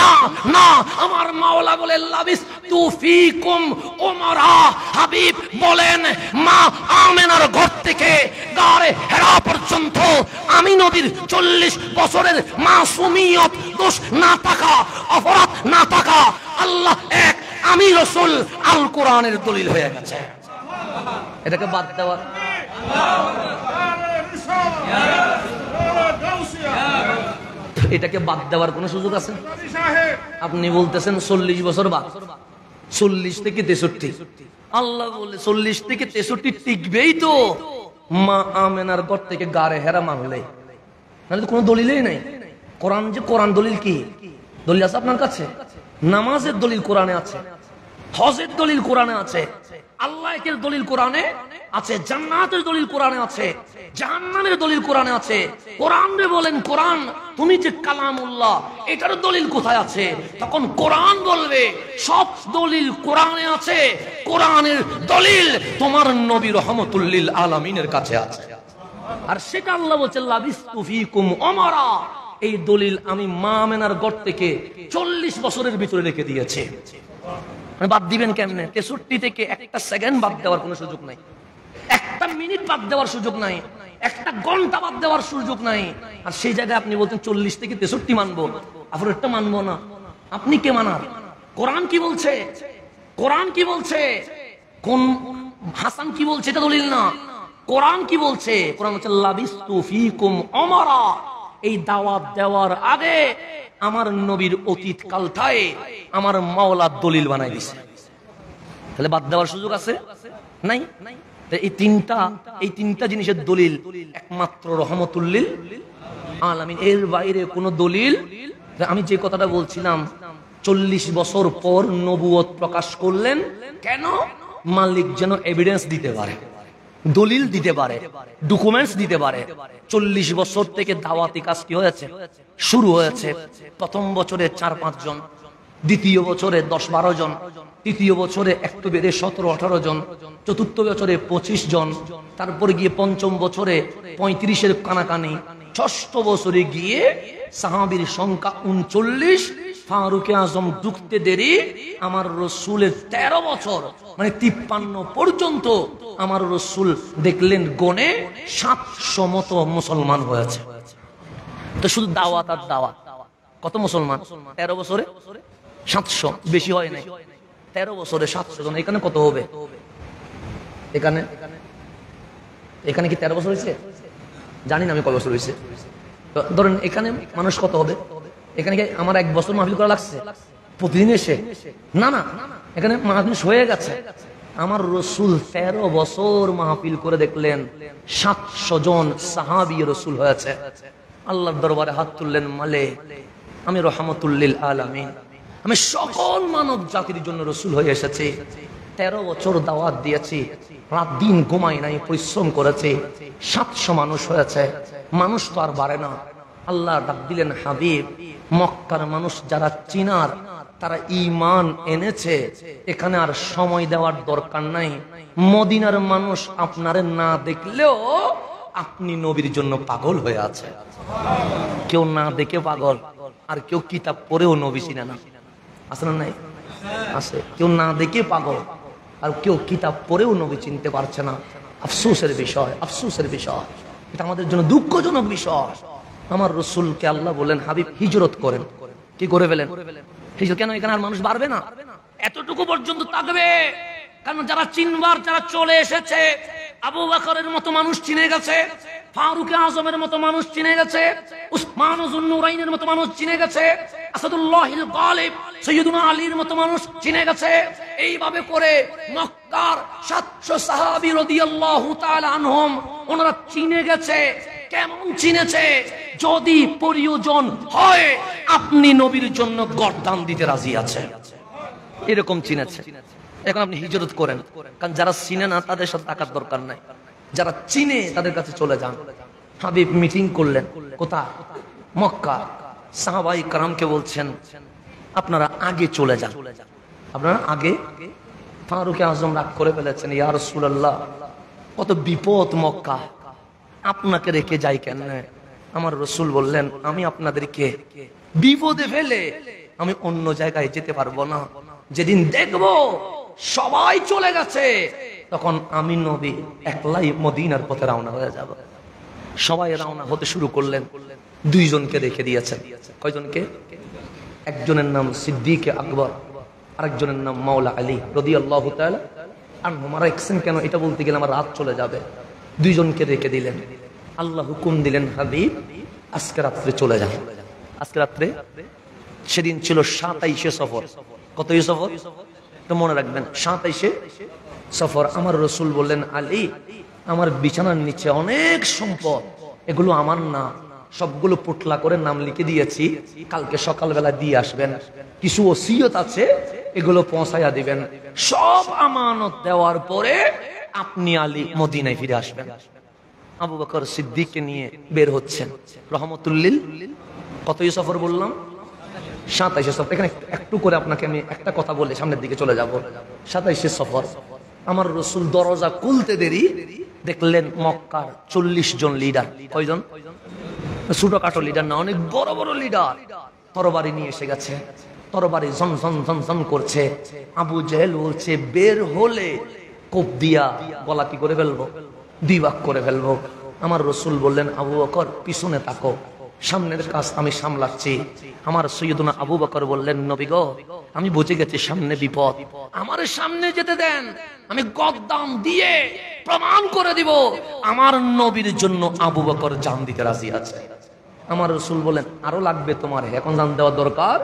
না না। আমার মাওলা বলে, লাবিস লাবিস্তু ফীকুম উমারা। হাবিব বলেন, মা আমেনার ঘর থেকে গারে হেরা পর্যন্ত আমি নবীর 40 বছরের মাসুমিয়ত, দোষ না থাকা, অপরাধ না থাকা, আল্লাহ এক, আমি রাসূল, আল কোরআনের দলিল হয়ে গেছে। এটাকে বাদ দেওয়ার কোনো সুযোগ আছে? আপনি বলতেছেন 40 বছর বাদ, 40 থেকে 63। আল্লাহ বলে 40 থেকে 63 টিকবেই তো মা আমেনার ঘর থেকে গারে হেরা মানলে, নাহলে তো কোনো দলিলই নাই। কোরআন যে কোরআন, দলিল কি? দলিল আছে আপনার কাছে? নামাজের দলিল কোরআনে আছে, হজের দলিল কোরআনে আছে, আল্লাহের দলিল কোরআনে আছে, জান্নাতের দলিল কোরআনে আছে, জাহান্নামের দলিল কোরআনে আছে। কোরআন রে বলেন, কোরআন তুমি যে কালামুল্লাহ, এটার দলিল কোথায় আছে? তখন কোরআন বলবে সব দলিল কোরআনে আছে, কোরআনের দলিল তোমার নবী রহমতুল লিল আলামিনের কাছে আছে। আর সেটা আল্লাহ বলছে লাবিস্তু ফীকুম উমারা, এই দলিল আমি মা আমেনার ঘর থেকে 40 বছরের ভিতরে রেখে দিয়েছি। বাদ দিবেন কেমনে? 63 থেকে একটা সেকেন্ড বাদ দেওয়ার কোনো সুযোগ নাই, একটা মিনিট বাদ দেওয়ার সুযোগ নাই, একটা ঘন্টা বাদ দেওয়ার সুযোগ নাই। আর সেই জায়গায় আপনি বলতেন 40 থেকে 63 মানবো, আপনারটা মানবো না। আপনি কে মানার? কোরআন কি বলছে? কোরআন কি বলছে? কোন হাসান কি বলছে? এটা দলিল না। কোরআন কি বলছে? কোরআন বলছে লাবিস্তু ফীকুম উমারা, এই দাওয়াত দেওয়ার আগে আমার নবীর অতীত কালটায় আমার মাওলা দলিল বানাই দিছে। তাহলে বাদ দেওয়ার সুযোগ আছে? নাই। এই তিনটা জিনিসের দলিল একমাত্র রহমতুল লিল আলামিন, এর বাইরে কোনো দলিল। আমি যে কথাটা বলছিলাম, 40 বছর পর নবুয়ত প্রকাশ করলেন কেন? মালিক যেন এভিডেন্স দিতে পারে, দলিল দিতে পারে, ডকুমেন্টস দিতে পারে। 40 বছর থেকে দাওয়াতি কাজ কি হয়েছে? শুরু হয়েছে। প্রথম বছরে 4-5 জন, দ্বিতীয় বছরে 10-12 জন, তৃতীয় বছরে একটু বেড়ে 17-18 জন, চতুর্থ বছরে 25 জন, তারপরে গিয়ে পঞ্চম বছরে 35-এর কানাকানি, ষষ্ঠ বছরে গিয়ে সাহাবীর সংখ্যা 39। ফারুকে আজম ঢুকতে দেরি, আমার রসুলের 13 বছর মানে 53 পর্যন্ত আমার রসুল দেখলেন গনে 700 মতো মুসলমান হয়েছে। তো শুধু দাওয়াত আর দাওয়াত, কত মুসলমান? 13 বছরে 700, বেশি হয় নাই। 13 বছরে 700 জন, এখানে কত হবে? এখানে কি 13 বছর হয়েছে? জানি না আমি কত বছর হয়েছে। ধরেন এখানে মানুষ কত হবে? এখানে কি আমার 1 বছর মাহফিল করা লাগছে প্রতিদিন এসে? না, এখানে মাহফিল হয়ে গেছে। আমার রসুল 13 বছর মাহফিল করে দেখলেন 700 জন সাহাবী রসুল হয়েছে। আল্লাহর দরবারে হাত তুললেন, মালে আমি রহমতুল লিল আলামিন, আমি সকল মানব জাতির জন্য রসুল হয়ে এসেছি। 13 বছর দাওয়াত দিয়েছি, রাত দিন ঘুমাই নাই, পরিশ্রম করেছি। 700 মানুষ হয়েছে। মানুষ তো আর বাড়ে না। আল্লাহ ডাক দিলেন, হাবিব, মক্কার মানুষ যারা চিনার, তারা ঈমান এনেছে, এখানে আর সময় দেওয়ার দরকার নাই। মদিনার মানুষ আপনারে না দেখলেও আপনি নবীর জন্য পাগল হয়ে আছে। কেউ না দেখে পাগল, আর কেউ কিতাব পড়েও নবী চিনে না। আছে না? নাই? আছে। কেউ না দেখে পাগল, আর কেউ কিতাব পড়েও নবী চিনতে পারছে না। আফসোসের বিষয়, আফসোসের বিষয়। এটা আমাদের জন্য দুঃখজনক বিষয়। আমার রসুলকে আল্লাহ বলেন, হাবিব হিজরত করেন। কি করে ফেলেন? হিজরত কেন? এখানে আর মানুষ বাড়বে না, এতটুকু পর্যন্ত থাকবে। কারণ যারা চিনবার, যারা চলে এসেছে, আবু বকরের মতো মানুষ চিনে গেছে, ফারুক আজমের মতো মানুষ চিনে গেছে, উসমান যুন নুরাইনের মতো মানুষ চিনে গেছে, আসাদুল্লাহিল গালিব সাইয়্যিদুনা আলীর মতো মানুষ চিনে গেছে। এইভাবে করে মক্কার 700 সাহাবী রাদিয়াল্লাহু তাআলা আনহুম ওনারা চিনে গেছে। কেমন চিনেছে? যদি প্রয়োজন হয় আপনি নবীর জন্য গর্দান দিতে রাজি আছেন, এরকম চিনেছে। এখন আপনি হিজরত করেন, কারণ যারা চিনে না তাদের সাথে থাকার দরকার নাই, যারা চিনে তাদের কাছে চলে যান। হাবিব মিটিং করলেন কোথায়? মক্কা। সাহাবাই কারামকে বলছেন, আপনারা আগে চলে যান, আপনারা আগে। ফারুক আজম রাগ করে ফেলেছেন, ইয়া রাসূলুল্লাহ, কত বিপদ মক্কা, আপনাকে রেখে যাই কেন? আমার রসুল বললেন, আমি আপনাদেরকে বিপদে ফেলে আমি অন্য জায়গায় যেতে পারবো না। যেদিন দেখবো সবাই চলে গেছে, তখন আমি নবী একলাই মদিনার পথে রওনা হয়ে যাব। সবাই রওনা হতে শুরু করলেন। দুইজনকে রেখে দিয়েছেন। কয়জনকে? একজনের নাম সিদ্দিক আকবর, আরেকজনের নাম মাওলা আলী রাদিয়াল্লাহু তাআলা আনহু। মারা একছেন কেন এটা বলতে গেলে আমার রাত চলে যাবে। দুইজনকে রেখে দিলেন। আল্লাহ হুকুম দিলেন, হাবিব আজকে রাত্রে চলে যান। আজকে রাত্রে, সেদিন ছিল 27শে সফর। কতই সফর? তো মনে রাখবেন, 27শে সফর। আমার রসুল বললেন, আলী আমার বিছানার নিচে অনেক সম্পদ, এগুলো আমার না, সবগুলো পুটলা করে নাম লিখে দিয়েছি, কালকে সকালবেলা দিয়ে আসবেন। কিছু ওসিয়ত আছে, এগুলো পৌঁছাইয়া দিবেন। সব আমানত দেওয়ার পরে আপনি আলী মদিনায় ফিরে আসবেন। আবু বকর সিদ্দিককে নিয়ে বের হচ্ছেন রহমতুল্লিল। কতই সফর বললাম? 27শে সফর। এখানে একটু করে আপনাকে আমি একটা কথা বলে সামনের দিকে চলে যাব। 27শে সফর। আমার রসুল দরজা খুলতে দেরি, দেখলেন মক্কার 40 জন লিডার। কয়জন? ছোটখাটো লিডার না, অনেক বড় বড় লিডার তরবারি নিয়ে এসে গেছে। তরবারি ঝনঝন ঝনঝন করছে। আবু জেহেল বলছে, বের হলে কোপ দিয়া গলা কি করে ফেলবো, 2 ভাগ করে ফেলবো। আমার রসুল বললেন, আবু বকর পিছনে তাকো, সামনের কাজ আমি সামলাচ্ছি। আমার সৈয়দনা আবু বকর বললেন, নবী গো, আমি বুঝে গেছি সামনে বিপদ, আমার সামনে যেতে দেন, আমি গদ্দাম দিয়ে প্রমাণ করে দিব আমার নবীর জন্য আবু বকর জান দিতে রাজি আছে। আমার রসুল বলেন, আরো লাগবে তোমার, এখন জান দেওয়া দরকার।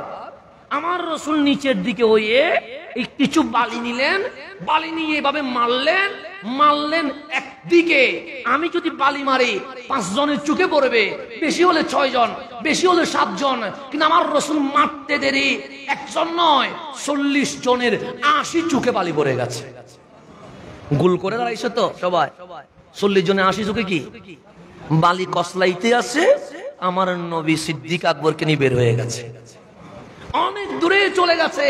আমার রসুল নিচের দিকে হয়ে এই কিছু বালি নিলেন, বালি নিয়ে এভাবে মারলেন একদিকে। আমি যদি বালি মারি 5 জনের চোখে পড়বে, বেশি হলে 6 জন, বেশি হলে 7 জন। কিন্তু আমার রসুল মারতে দেরি, 1 জন নয় 40 জনের 80 চোখে বালি পড়ে গেছে। গোল করে দাঁড়াইছে তো সবাই, 40 জনে 80 চোখে কি বালি কসলাইতে আছে। আমার নবী সিদ্দিক আকবরকে নিয়ে বের হয়ে গেছে, অনেক দূরে চলে গেছে।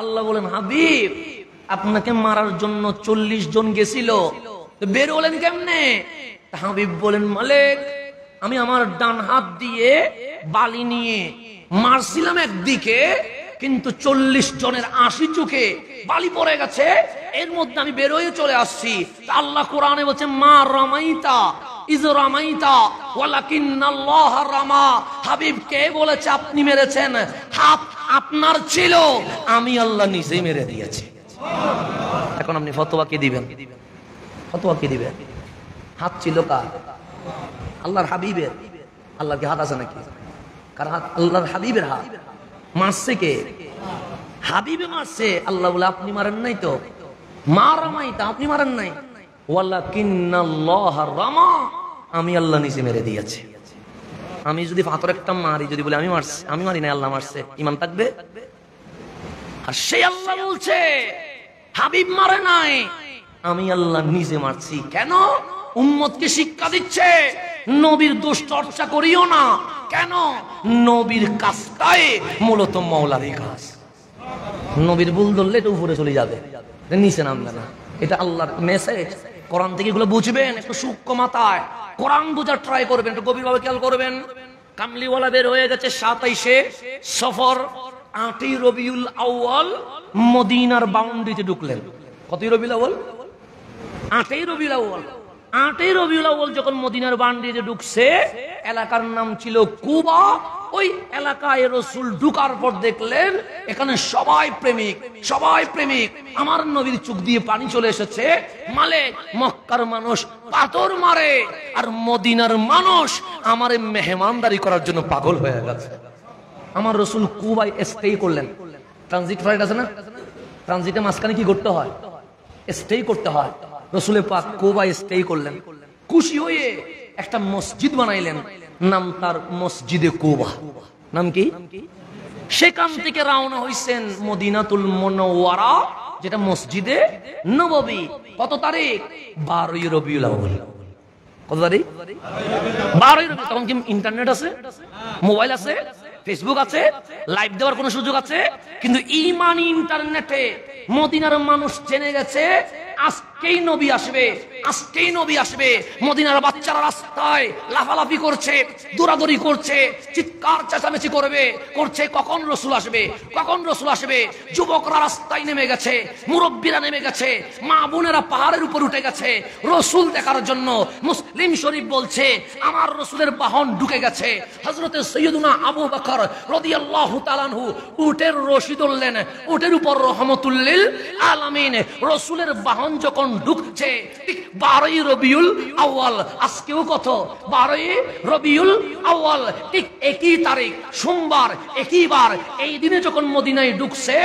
আল্লাহ বলেন, হাবিব আপনাকে মারার জন্য 40 জন গেছিল, বের হলেন কেমনে? হাবিব বলেন, মালিক আমি আমার ডান হাত দিয়ে বালি নিয়ে মারছিলাম একদিকে, কিন্তু 40 জনের 80 চোখে বালি পড়ে গেছে, এর মধ্যে আমি বের হয়ে চলে আসছি। আল্লাহ কোরআনে বলছে, মা রামাইতা ইজ রামাইতা ওয়ালাকিন্নাল্লাহ রামা। হাবিব কে বলেছে আপনি মেরেছেন? হাত আপনার ছিল, আমি আল্লাহ নিজেই মেরে দিয়েছি। এখন আপনি ফতোয়া কি দিবেন? ফতোয়া কি দিবেন? হাত ছিল কার? আল্লাহর হাবিবের। আল্লাহর কি হাত আছে নাকি? কার হাত? আল্লাহর হাবিবের হাত। মারছে কে? হাবিবে মারছে। আল্লাহ বলে, আপনি মারেন নাই তো। মা রামাইতা, আপনি মারেন নাই। ওয়ালাকিন্নাল্লাহ রামা, আমি আল্লাহ নিজে মেরে দিয়েছি। আমি যদি পাথর একটা মারি, যদি বলে আমি মারছি, আমি মারি নাই, আল্লাহ মারছে, ঈমান থাকবে? আর সেই আল্লাহ বলছে, হাবিব মারে নাই, আমি আল্লাহ নিজে মারছি। কেন? উম্মতকে শিক্ষা দিচ্ছে, নবীর দোষ চর্চা করিও না। কেন? নবীর কাজটাই মূলত মওলারই কাজ। নবীর ভুল ধরলে এটা উপরে চলে যাবে, নিচে নামবে না। এটা আল্লাহর মেসেজ। কোরআন থেকে এগুলো বুঝবেন, একটু সূক্ষ্ম মাথায় কোরআন বোঝার ট্রাই করবেন, একটু গভীরভাবে খেয়াল করবেন। কামলিওয়ালা বের হয়ে গেছে 27শে সফর। 8ই রবিউল আউয়াল মদিনার বাউন্ডারিতে ঢুকলেন। কতই রবিউল আউয়াল? 8ই রবিউল আউয়াল। 8ই রবিউল আউয়াল যখন মদিনার বাউন্ডারিতে ঢুকছে, এলাকার নাম ছিল কুবা। ওই এলাকায় রাসূল ঢুকার পর দেখলেন এখানে সবাই প্রেমিক, সবাই প্রেমিক। আমার নবীর চোখ দিয়ে পানি চলে এসেছে। মালিক, মক্কার মানুষ পাথর মারে, আর মদিনার মানুষ আমারে মেহমানদারি করার জন্য পাগল হয়ে গেছে। আমার রাসূল কুবায় স্টে করলেন। ট্রানজিট ফ্লাইট আছে না, ট্রানজিটে মাঝখানে কি করতে হয়? স্টে করতে হয়। রাসূলের পাক কুবায় স্টে করলেন। খুশি হয়ে একটা মসজিদ বানাইলেন, নাম তার মসজিদে কুবা। নাম কি? সেখান থেকে রওনা হইছেন মদিনাতুল মুনাওয়ারা, যেটা মসজিদে নববী। কত তারিখ? 12ই রবিউল আউয়াল। কত তারিখ? 12ই রবিউল। তখন কি ইন্টারনেট আছে, মোবাইল আছে, ফেসবুক আছে, লাইভ দেওয়ার কোন সুযোগ আছে? কিন্তু ইমানি ইন্টারনেটে মদিনার মানুষ জেনে গেছে আজকেই নবী আসবে, আজকেই নবী আসবে। মদিনার বাচ্চারা রাস্তায় লাফালাফি করছে, দৌড়াদৌড়ি করছে, চিৎকার চেঁচামেচি করছে কখন রসুল আসবে, কখন রসুল আসবে। যুবকরা রাস্তায় নেমে গেছে, মুরব্বীরা নেমে গেছে, মা বোনেরা পাহাড়ের উপর উঠে গেছে রসুল দেখার জন্য। মুসলিম শরীফ বলছে আমার রসুলের বাহন ঢুকে গেছে। হযরতে সৈয়দুনা আবু বকর রাদিয়াল্লাহু তাআলা আনহু উটের রশি ধরলেন, উটের উপর রহমতুল্লিল আলামিন রসুলের বাহন যখন ঢুকছে, ঠিক 12ই রবিউল আউয়াল, আজকেও কত 12ই রবিউল আউয়াল, ঠিক একই তারিখ সোমবার, একই বার, এই দিনে যখন মদিনায় ঢুকছে,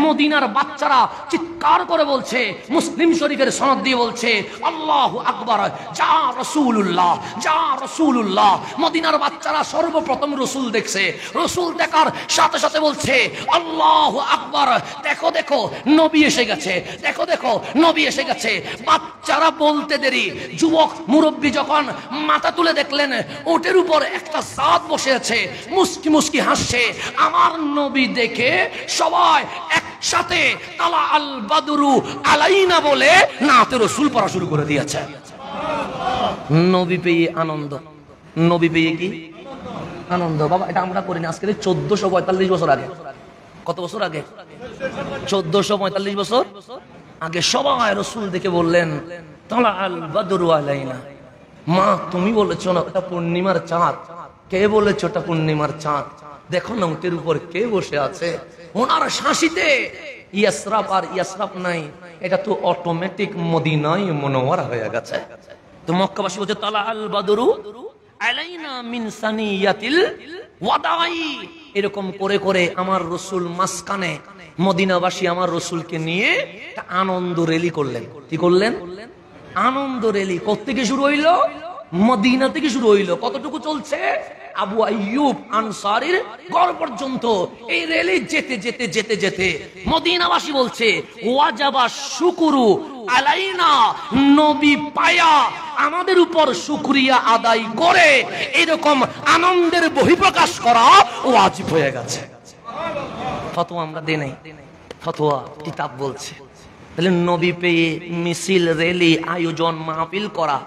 মদিনার বাচ্চারা চিৎকার করে বলছে, মুসলিম শরীফের সনদ দিয়ে বলছে আল্লাহু আকবার, যা রাসূলুল্লাহ, যা রাসূলুল্লাহ। মদিনার বাচ্চারা সর্বপ্রথম রসুল দেখছে, রসুল দেখার সাথে সাথে বলছে আল্লাহু আকবার, দেখো দেখো নবী এসে গেছে, দেখো দেখো নবী এসে গেছে। বাচ্চারা বলতে দেরি, যুবক মুরব্বী যখন মাথা তুলে দেখলেন ওটের উপর একটা জাত বসে আছে, মুস্কি মুস্কি হাসছে, আমার নবী দেখে সবাই একসাথে তালা আল বাদরু আলাইনা বলে নাতে রসুল পড়া শুরু করে দিয়েছে। নবী পেয়ে আনন্দ, নবী পেয়ে কি আনন্দ। বাবা এটা আমরা করি না, আজকে 1445 বছর আগে, কত বছর আগে? 1445 বছর আগে সবাই রসুল দেখে বললেন তালা আল বাদরু আলাইনা। মা তুমি বলেছো না ওটা পূর্ণিমার চাঁদ, কে বলেছো ওটা পূর্ণিমার চাঁদ? দেখো না উটের উপর কে বসে আছে, ওনার শাসিতে ইয়াসরাব আর ইয়াসরাব নাই, এটা তো অটোমেটিক মদিনায় মুনাওয়ারা হয়ে গেছে। তো মক্কাবাসী বলছে তালা আল বাদরু আলাইনা মিন সানিয়াতিল ওয়াদাই। এরকম করে করে আমার রসুল মাঝখানে মদিনাবাসী আমার রসুলকে নিয়ে একটা আনন্দ র্যালি করলেন। কি করলেন? আনন্দ র্যালি। কোত্থেকে শুরু হইলো? মদিনা থেকে শুরু হইলো। কতটুকু চলছে? আবু আইয়ুব আনসারীর ঘর পর্যন্ত এই র্যালি যেতে যেতে যেতে যেতে মদিনাবাসী বলছে ওয়াজাবা শুকুরু আলাইনা, নবী পায়া আমাদের উপর শুকরিয়া আদায় করে এরকম আনন্দের বহিঃপ্রকাশ করা ওয়াজিব হয়ে গেছে। ফতোয়া আমরা দেই নাই, ফতোয়া কিতাব বলছে। তাহলে নবী পেয়ে মিছিল, র্যালি, আয়োজন, মাহফিল করা,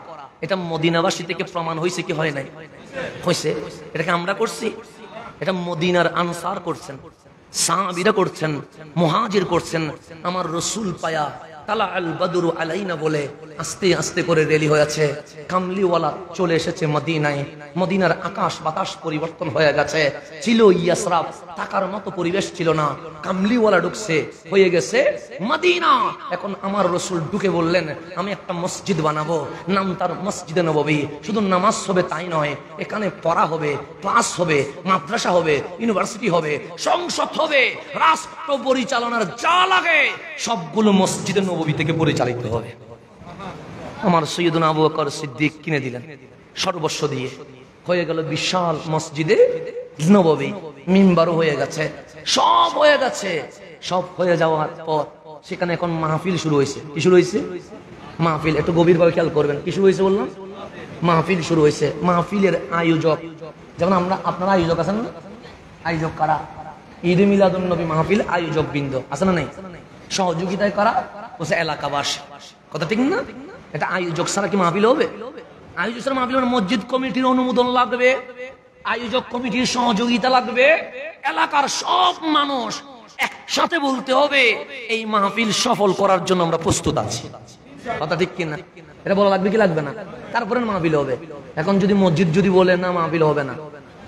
এটা মদিনাবাসী থেকে প্রমাণ হয়েছে কি হয় নাই? হয়েছে। এটাকে আমরা করছি? এটা মদিনার আনসার করছেন, সাহাবীরা করছেন, মুহাজির করছেন। আমার রসুল পায়া তালা আল বাদরু আলাইনা বলে আস্তে আস্তে করে রেলি হয়েছে। কামলিওয়ালা চলে এসেছে মদিনায়। মদিনার আকাশ বাতাস পরিবর্তন হয়ে গেছে। ছিল ইয়াসরাব, থাকার মতো পরিবেশ ছিল না। কামলিওয়ালা ঢুকছে, হয়ে গেছে মদিনা। এখন আমার রসুল ঢুকে বললেন আমি একটা মসজিদ বানাবো, নাম তার মসজিদে নববী। শুধু নামাজ হবে তাই নয়, এখানে পড়া হবে, ক্লাস হবে, মাদ্রাসা হবে, ইউনিভার্সিটি হবে, সংসদ হবে, রাষ্ট্র পরিচালনার যা লাগে সবগুলো মসজিদে নববী থেকে পরিচালিত হবে। আমার সৈয়দনা আবু বকর সিদ্দিক কিনে দিলেন সর্বস্ব দিয়ে। হয়ে গেল বিশাল মসজিদে নববী, মিম্বারও হয়ে গেছে, সব হয়ে গেছে। সব হয়ে যাওয়ার পর সেখানে এখন মাহফিল শুরু হয়েছে। কি শুরু হয়েছে? মাহফিল। একটু গভীরভাবে খেয়াল করবেন, কি শুরু হয়েছে বললাম? মাহফিল শুরু হয়েছে। মাহফিলের আয়োজক, যেমন আমরা, আপনারা আয়োজক আছেন না? আয়োজক কারা? ঈদে মিলাদুন নবী মাহফিল আয়োজক বৃন্দ আছে না নাই? সহযোগিতায় করা বলছে এলাকাবাসী। কথা ঠিক না? এটা আয়োজক ছাড়া কি মাহফিল হবে? আয়োজক ছাড়া মাহফিল হবে? মসজিদ কমিটির অনুমোদন লাগবে, আয়োজক কমিটির সহযোগিতা লাগবে, এলাকার সব মানুষ একসাথে বলতে হবে এই মাহফিল সফল করার জন্য আমরা প্রস্তুত আছি। কথা ঠিক কিনা? এটা বলা লাগবে কি লাগবে না? তারপরে মাহফিল হবে। এখন যদি মসজিদ যদি বলে না মাহফিল হবে না,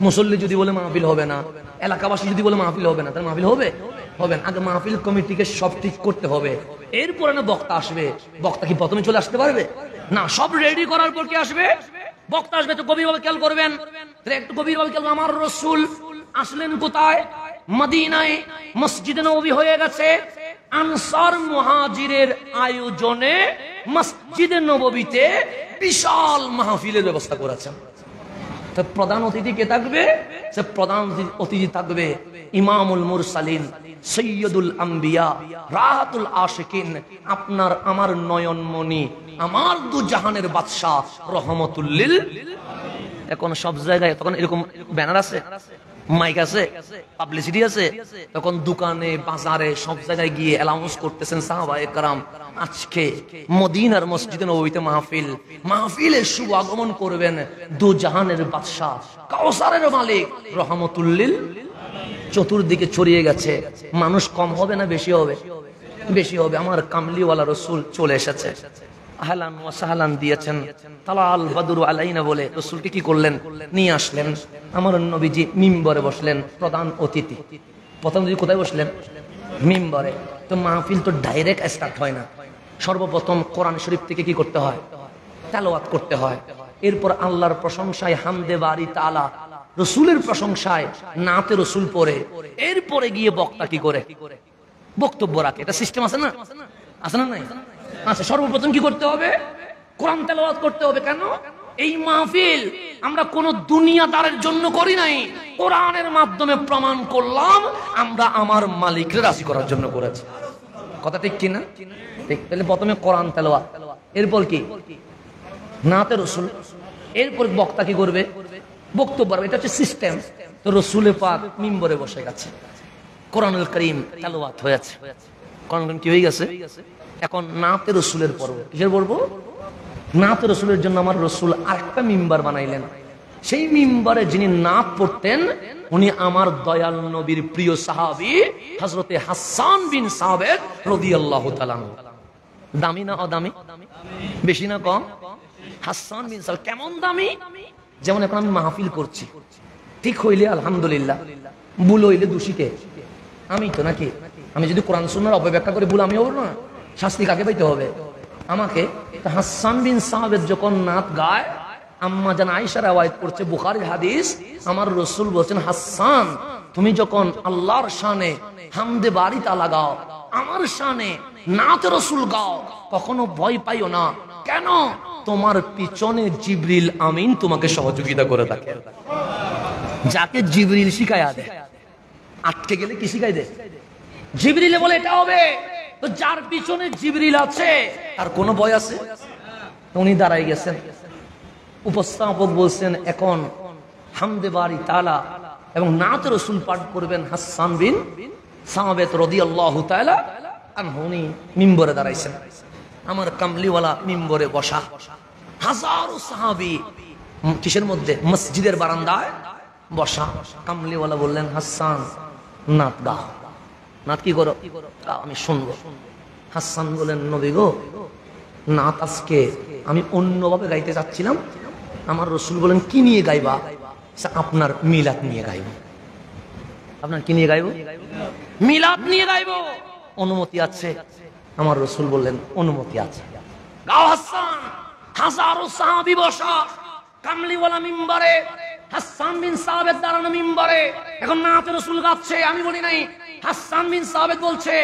মুসল্লি যদি বলে মাহফিল হবে না, এলাকাবাসী যদি বলে মাহফিল হবে না, তাহলে মাহফিল হবে? হবে না। আগে মাহফিল কমিটিকে সব ঠিক করতে হবে, এরপরে না বক্তা আসবে। বক্তা কি প্রথমে চলে আসতে পারবে? না, সব রেডি করার পর কি আসবে? বক্তা আসবে। তো গভীরভাবে খেয়াল করবেন, একটু গভীরভাবে খেয়াল। আমার রসুল আসলেন কোথায়? মদিনায়। মসজিদে নববী হয়ে গেছে। আনসার মুহাজিরের আয়োজনে মসজিদে নববীতে বিশাল মাহফিলের ব্যবস্থা করেছেন। প্রধান অতিথি কে থাকবে? সে প্রধান অতিথি থাকবে ইমামুল মুরসালিন, সৈয়দুল আম্বিয়া, রাহাতুল আশিকিন, আপনার আমার নয়নমণি, আমার দু জাহানের বাদশা রহমতুল্লিল। এখন সব জায়গায় তখন এরকম ব্যানার আছে, মাইক আছে, পাবলিসিটি আছে, তখন দোকানে বাজারে সব জায়গায় গিয়ে অ্যানাউন্স করতেছেন সাহাবায়ে কেরাম আজকে মদিনার মসজিদে নববীতে মাহফিলের শুভ আগমন করবেন দু জাহানের বাদশা কাউসারের মালিক রহমতুল্লিল। চতুর্দিকে ছড়িয়ে গেছে, মানুষ কম হবে না বেশি হবে? বেশি হবে। আমার কামলিওয়ালা রসুল চলে এসেছে, আহলান ওয়া সাহলান দিয়েছেন, তালাল বাদরু আলাইনা বলে রসুলকে কি করলেন? নিয়ে আসলেন। আমার নবীজি মিম্বরে বসলেন, প্রধান অতিথি। প্রথম নবী কোথায় বসলেন? মিম্বরে। তো মাহফিল তো ডাইরেক্ট স্টার্ট হয় না, সর্বপ্রথম কোরআন শরীফ থেকে কি করতে হয়? তেলাওয়াত করতে হয়। এরপর আল্লাহর প্রশংসায় হামদে বারি তাআলা, রসুলের প্রশংসায় নাতে রসুল পড়ে, এরপরে গিয়ে বক্তা কি করে? বক্তব্য রাখে। এটা সিস্টেম আছে না? আছে না? নাই? আচ্ছা, সর্বপ্রথম কি করতে হবে? কোরআন তেলাওয়াত করতে হবে। কেন? এই মাহফিল আমরা কোন দুনিয়াদারের জন্য করি নাই, কোরআনের মাধ্যমে প্রমাণ করলাম আমরা আমার মালিককে রাজি করার জন্য করেছি। কথা ঠিক কিনা? ঠিক। তাহলে প্রথমে কোরআন তেলাওয়াত, এরপর কি? নাতে রসুল, এরপর বক্তা কি করবে? বক্তব্য। এটা হচ্ছে সিস্টেম। তো রসুলে পাক মিম্বরে বসে গেছে, কোরআনুল কারীম তেলাওয়াত হয়েছে। কোরআন কি হয়ে গেছে? এখন নাতে রসুলের পর্ব। কিসের পর্ব? নাতে রসুলের জন্য আমার রসুল আরেকটা মিম্বার বানাইলেন। সেই মিম্বারে যিনি নাত পড়তেন উনি আমার দয়াল নবীর প্রিয় সাহাবী হযরতে হাসান বিন সাবিত রাদিয়াল্লাহু তাআলা। দামি না অদামি? বেশি না কম? হাসান বিন সাবিত কেমন দামি? যেমন এখন আমি মাহফিল করছি, ঠিক হইলে আলহামদুলিল্লাহ, ভুল হইলে দোষীকে আমি তো নাকি? আমি যদি কোরআন সুন্নাহর অপব্যাখ্যা করে ভুল আমি হব না? শাস্তি কাকে পাইতে হবে? আমাকে। হাসান বিন সাবিত যখন নাত গায়, আম্মা জান আয়েশা রাওয়ায়াত করছে, বুখারীর হাদিস, আমার রাসূল বলেন হাসান তুমি যখন আল্লাহর শানে হামদে বারি তাআলা গাও, আমার শানে নাত রাসূল গাও, কখনো ভয় পাইও না। কেন? তোমার পিছনে জিবরিল আমিন তোমাকে সহযোগিতা করে থাকে। যাকে জিবরিল শিখায়া দেয়, আটকে গেলে কি শিখাই দেয়? জিবরিলে বলে এটা হবে। তো যার পিছনে জিবরিল আছে তার কোনো ভয় আছে? উনি দাঁড়াই গেছেন, উপস্থাপক বলছেন এখন হামদে বারি তাআলা এবং নাত রাসূল পাঠ করবেন হাসান বিন সাবিত রাদিয়াল্লাহু তাআলা আনহু। উনি মিম্বরে দাঁড়াইছেন, আমার কামলিওয়ালা মিম্বরে বসা। হাজারো সাহাবী কিসের মধ্যে? মসজিদের বারান্দায় বসা। কামলিওয়ালা বললেন হাসান নাত গাও। নাত কি করো? আমি শুনবো। হাসান বলেন নবী গো, নাত আজকে আমি অন্যভাবে গাইতে চাচ্ছিলাম। আমার রসুল বলেন কি নিয়ে গাইবা? আপনার মিলাদ নিয়ে গাইব। আপনার কি নিয়ে গাইব? মিলাদ নিয়ে গাইব। অনুমতি আছে? আমার রসুল বললেন অনুমতি আছে, গাও হাসান। হাজারো সাহাবী বসা, কামলিওয়ালা মিম্বরে, হাসান বিন সাবিত দাঁড়ানো মিম্বরে। এখন নাতে রাসূল গাচ্ছে, আমি বলি নাই। হাসান বিন সাবিত বলছে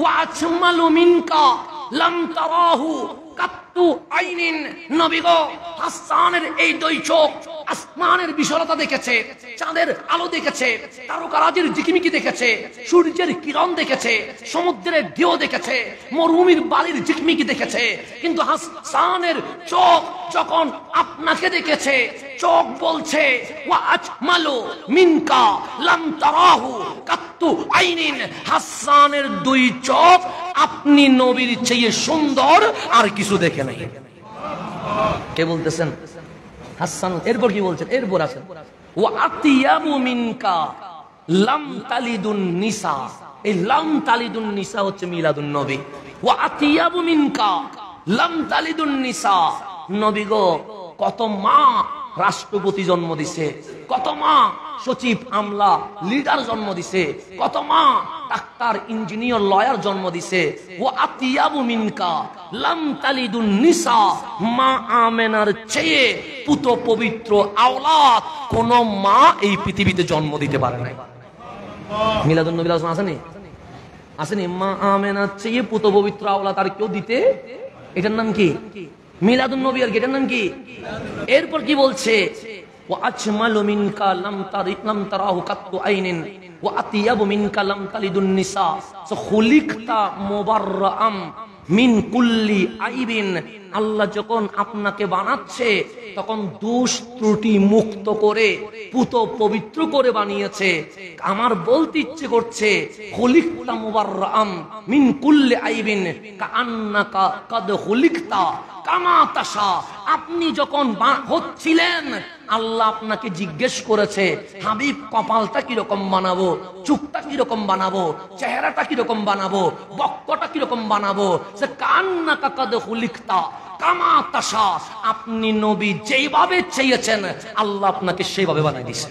ওয়া আজমালু মিনকা লাম তারাহু কাত্তু আইনিন। নবী গো, হাসানের এই দুই চোখ আসমানের বিশালতা দেখেছে, চাঁদের আলো দেখেছে, তারকারাজির ঝিকিমিকি দেখেছে, সূর্যের কিরণ দেখেছে, সমুদ্রের ঢেউ দেখেছে, মরুভূমির বালির ঝিকিমিকি দেখেছে। কিন্তু হাসানের চোখ যখন আপনাকে দেখেছে, চোখ বলছে ওয়া আজমালু মিনকা লাম তারাহু কাত্তু আইনিন। হাসানের দুই চোখ আপনি নবীর চেয়ে সুন্দর আর কিছু দেখে নাই। কে বলতেছেন? হাসান। এরপর কি বলছেন? এরপর আছেন ওয়া আতিয়াবু মিনকা লাম তালিদুন নিসা। এই লাম তালিদুন নিসা হচ্ছে মিলাদুন নবী। ওয়া আতিয়াবু মিনকা লাম তালিদুন নিসা। নবী গো, কত মা রাষ্ট্রপতি জন্ম দিছে, কত মা সচিব, আমলা, লিডার জন্ম দিছে, কত মা ডাক্তার, ইঞ্জিনিয়ার, লয়ার জন্ম দিছে। ওয়া আতিয়াবু মিনকা লাম তালিদুন নিসা। মা আমেনার চেয়ে পুত পবিত্র আওলাদ কোন মা এই পৃথিবীতে জন্ম দিতে পারে নাই। মিলাদুন নবী আসেনি? আসেনি? মা আমেনার চেয়ে পুত পবিত্র আওলাদ আর কেউ দিতে? এটার নাম কি? মিলাদুন নবী। আর এটার নাম কি? এরপর কি বলছে? ওয়া আজমালু মিনকা লাম তারাহু কাত্তু আইনিন ওয়া আতিয়াবু মিনকা লাম তালিদুন নিসা। সো খুলিকতা মুবাররাম মিন কুল্লি আইবিন, আল্লাহ যখন আপনাকে বানাচ্ছে তখন দোষ ত্রুটি মুক্ত করে পুত পবিত্র করে বানিয়েছে। আমার বলতে ইচ্ছে করছে খুলিকতা মুবাররাম মিন কুল্লি আইবিন কাআন্নাকা কাদ খুলিকতা কামা তাশা। আপনি যখন হচ্ছিলেন আল্লাহ আপনাকে জিজ্ঞেস করেছে হাবিব কপালটা কিরকম বানাবো, চুখটা কিরকম বানাবো, চেহারাটা কিরকম বানাবো, বক্ষটা কিরকম বানাবো, সে কান্নাকা কাদ খুলিকতা কামা তাশা। আপনি নবী যেইভাবে চেয়েছেন আল্লাহ আপনাকে সেইভাবে বানিয়ে দিয়েছে।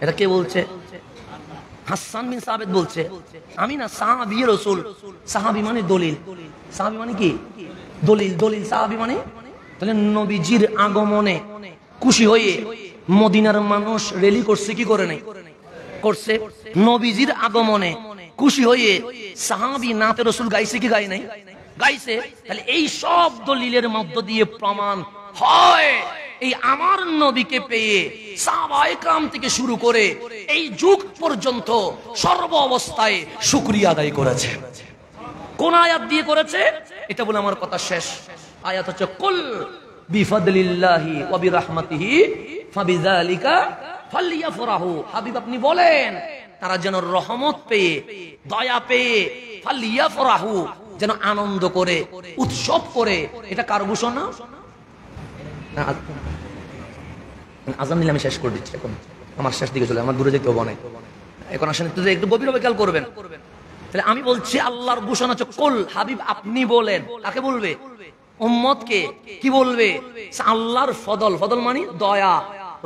এটা কে বলছে? হাসান বিন সাবিত বলছে। আমি না, সাহাবী রাসূল। সাহাবী মানে দলিল, সাহাবী মানে কি? দলিল। দলিল সাহাবী মানে, তাহলে নবীজির আগমনে খুশি হয়ে মদিনার মানুষ রেলি করছে কি করে নাই? করছে। নবীজির আগমনে খুশি হয়ে সাহাবী নাতে রাসূল গাইছে কি গায় নাই? গাইছে। তাহলে এই সব দলিলের মধ্য দিয়ে প্রমাণ হয় এই আমার নবীকে পেয়ে সাহাবায়ে কেরাম থেকে শুরু করে এই যুগ পর্যন্ত সর্ব অবস্থায় শুকরিয়া আদায় করেছে। কোন আয়াত দিয়ে করেছে? এটা বলে আমার কথা শেষ। আয়াত হচ্ছে কুল বিফাদলিল্লাহি ওয়া বিরাহমাতিহি ফাবিযালিকা ফালইয়াফরাহু। হাবিব আপনি বলেন তারা যেন রহমত পেয়ে দয়া পেয়ে ফালইয়াফরাহু যেন আনন্দ করে উৎসব করে। এটা কার ঘোষণা? আজান দিলে আমি শেষ করে দিচ্ছি, এখন আমার শেষ দিকে চলে, আমার দূরে যেতে হবে না। এখন আসেন একটু গভীরভাবে খেয়াল করবেন। তাহলে আমি বলছি আল্লাহর ঘোষণা হচ্ছে কুল, হাবিব আপনি বলেন। কাকে বলবে? উম্মতকে। কি বলবে? আল্লাহর ফদল, ফদল মানে দয়া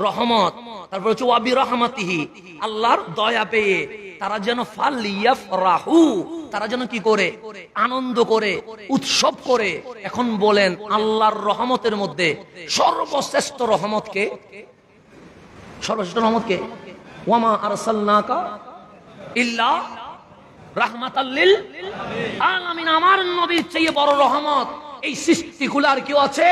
রহমত। তারপর হচ্ছে ওয়া বিরাহমাতিহি, আল্লাহর দয়া পেয়ে তারা যেন ফালইয়াফরাহু, তারা যেন কি করে? আনন্দ করে উৎসব করে। এখন বলেন আল্লাহর রহমতের মধ্যে সর্বশ্রেষ্ঠ রহমত কে? সর্বশ্রেষ্ঠ রহমত কে? ওয়ামা আরসালনাকা ইল্লা রাহমাতাল লিল আলামিন। আমার নবীর চেয়ে বড় রহমত এই সৃষ্টিগুলো আর কেউ আছে?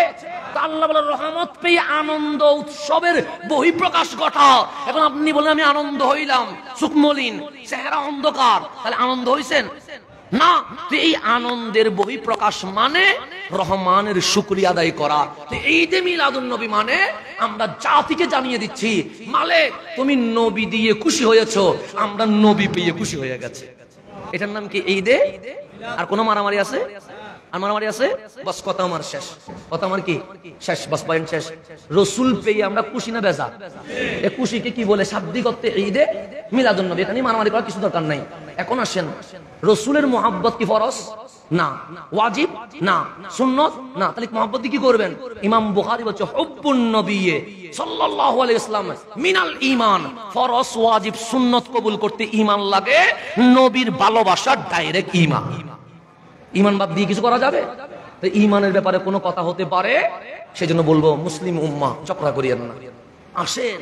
আল্লাহ বলে রহমত পেয়ে আনন্দ উৎসবের বহিঃপ্রকাশ ঘটাও। এখন আপনি বলেন আমি আনন্দ হইলাম, সুকমলিন চেহারা অন্ধকার, তাহলে আনন্দ হইছেন না? তো এই আনন্দের বহিঃপ্রকাশ মানে রহমানের শুকরিয়া আদায় করা। তো এই যে মিলাদুন নবী মানে আমরা জাতিকে জানিয়ে দিচ্ছি মালিক তুমি নবী দিয়ে খুশি হয়েছো, আমরা নবী পেয়ে খুশি হয়ে গেছে। এটার নাম কি? ঈদে। আর কোন মারামারি আছে? আর মারামারি আছে? বাস কথা আমার শেষ, কথা আমার কি শেষ, বাস পয়েন্ট শেষ। রসুল পেয়ে আমরা খুশি না বেজা? এ খুশিকে কি বলে? শাব্দিক অর্থে ঈদে মিলাদুন নবী। এখানে মারামারি করার কিছু দরকার নাই। এখন আসেন, রসুলের মুহাব্বত কি ফরজ? না। ওয়াজিব? না। সুন্নত? না। তাহলে মুহাব্বত কি করবেন? ইমাম বুখারী বলছে হুব্বুন নবী সাল্লাল্লাহু আলাইহি ওয়াসাল্লাম মিনাল ঈমান। ফরজ ওয়াজিব সুন্নত কবুল করতে ঈমান লাগে, নবীর ভালোবাসা ডাইরেক্ট ঈমান। ঈমান বাদ দিয়ে কিছু করা যাবে? তো ঈমানের ব্যাপারে কোনো কথা হতে পারে, সেজন্য বলবো মুসলিম উম্মাহ ঝগড়া করিয়েন না। আসেন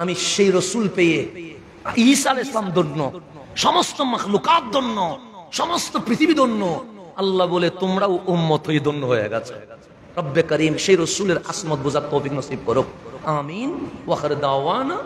আমি সেই রসুল পেয়ে ঈসা আলাইহিস সালাম ধন্য, সমস্ত মাখলুকাত ধন্য, সমস্ত পৃথিবী ধন্য। আল্লাহ বলে তোমরাও উম্মত হয়ে ধন্য হয়ে গেছে। রব্বে করিম সেই রসুলের আসমত বোঝার তৌফিক নসিব করুক। আমিন। ওয়া আখির দাওয়ানা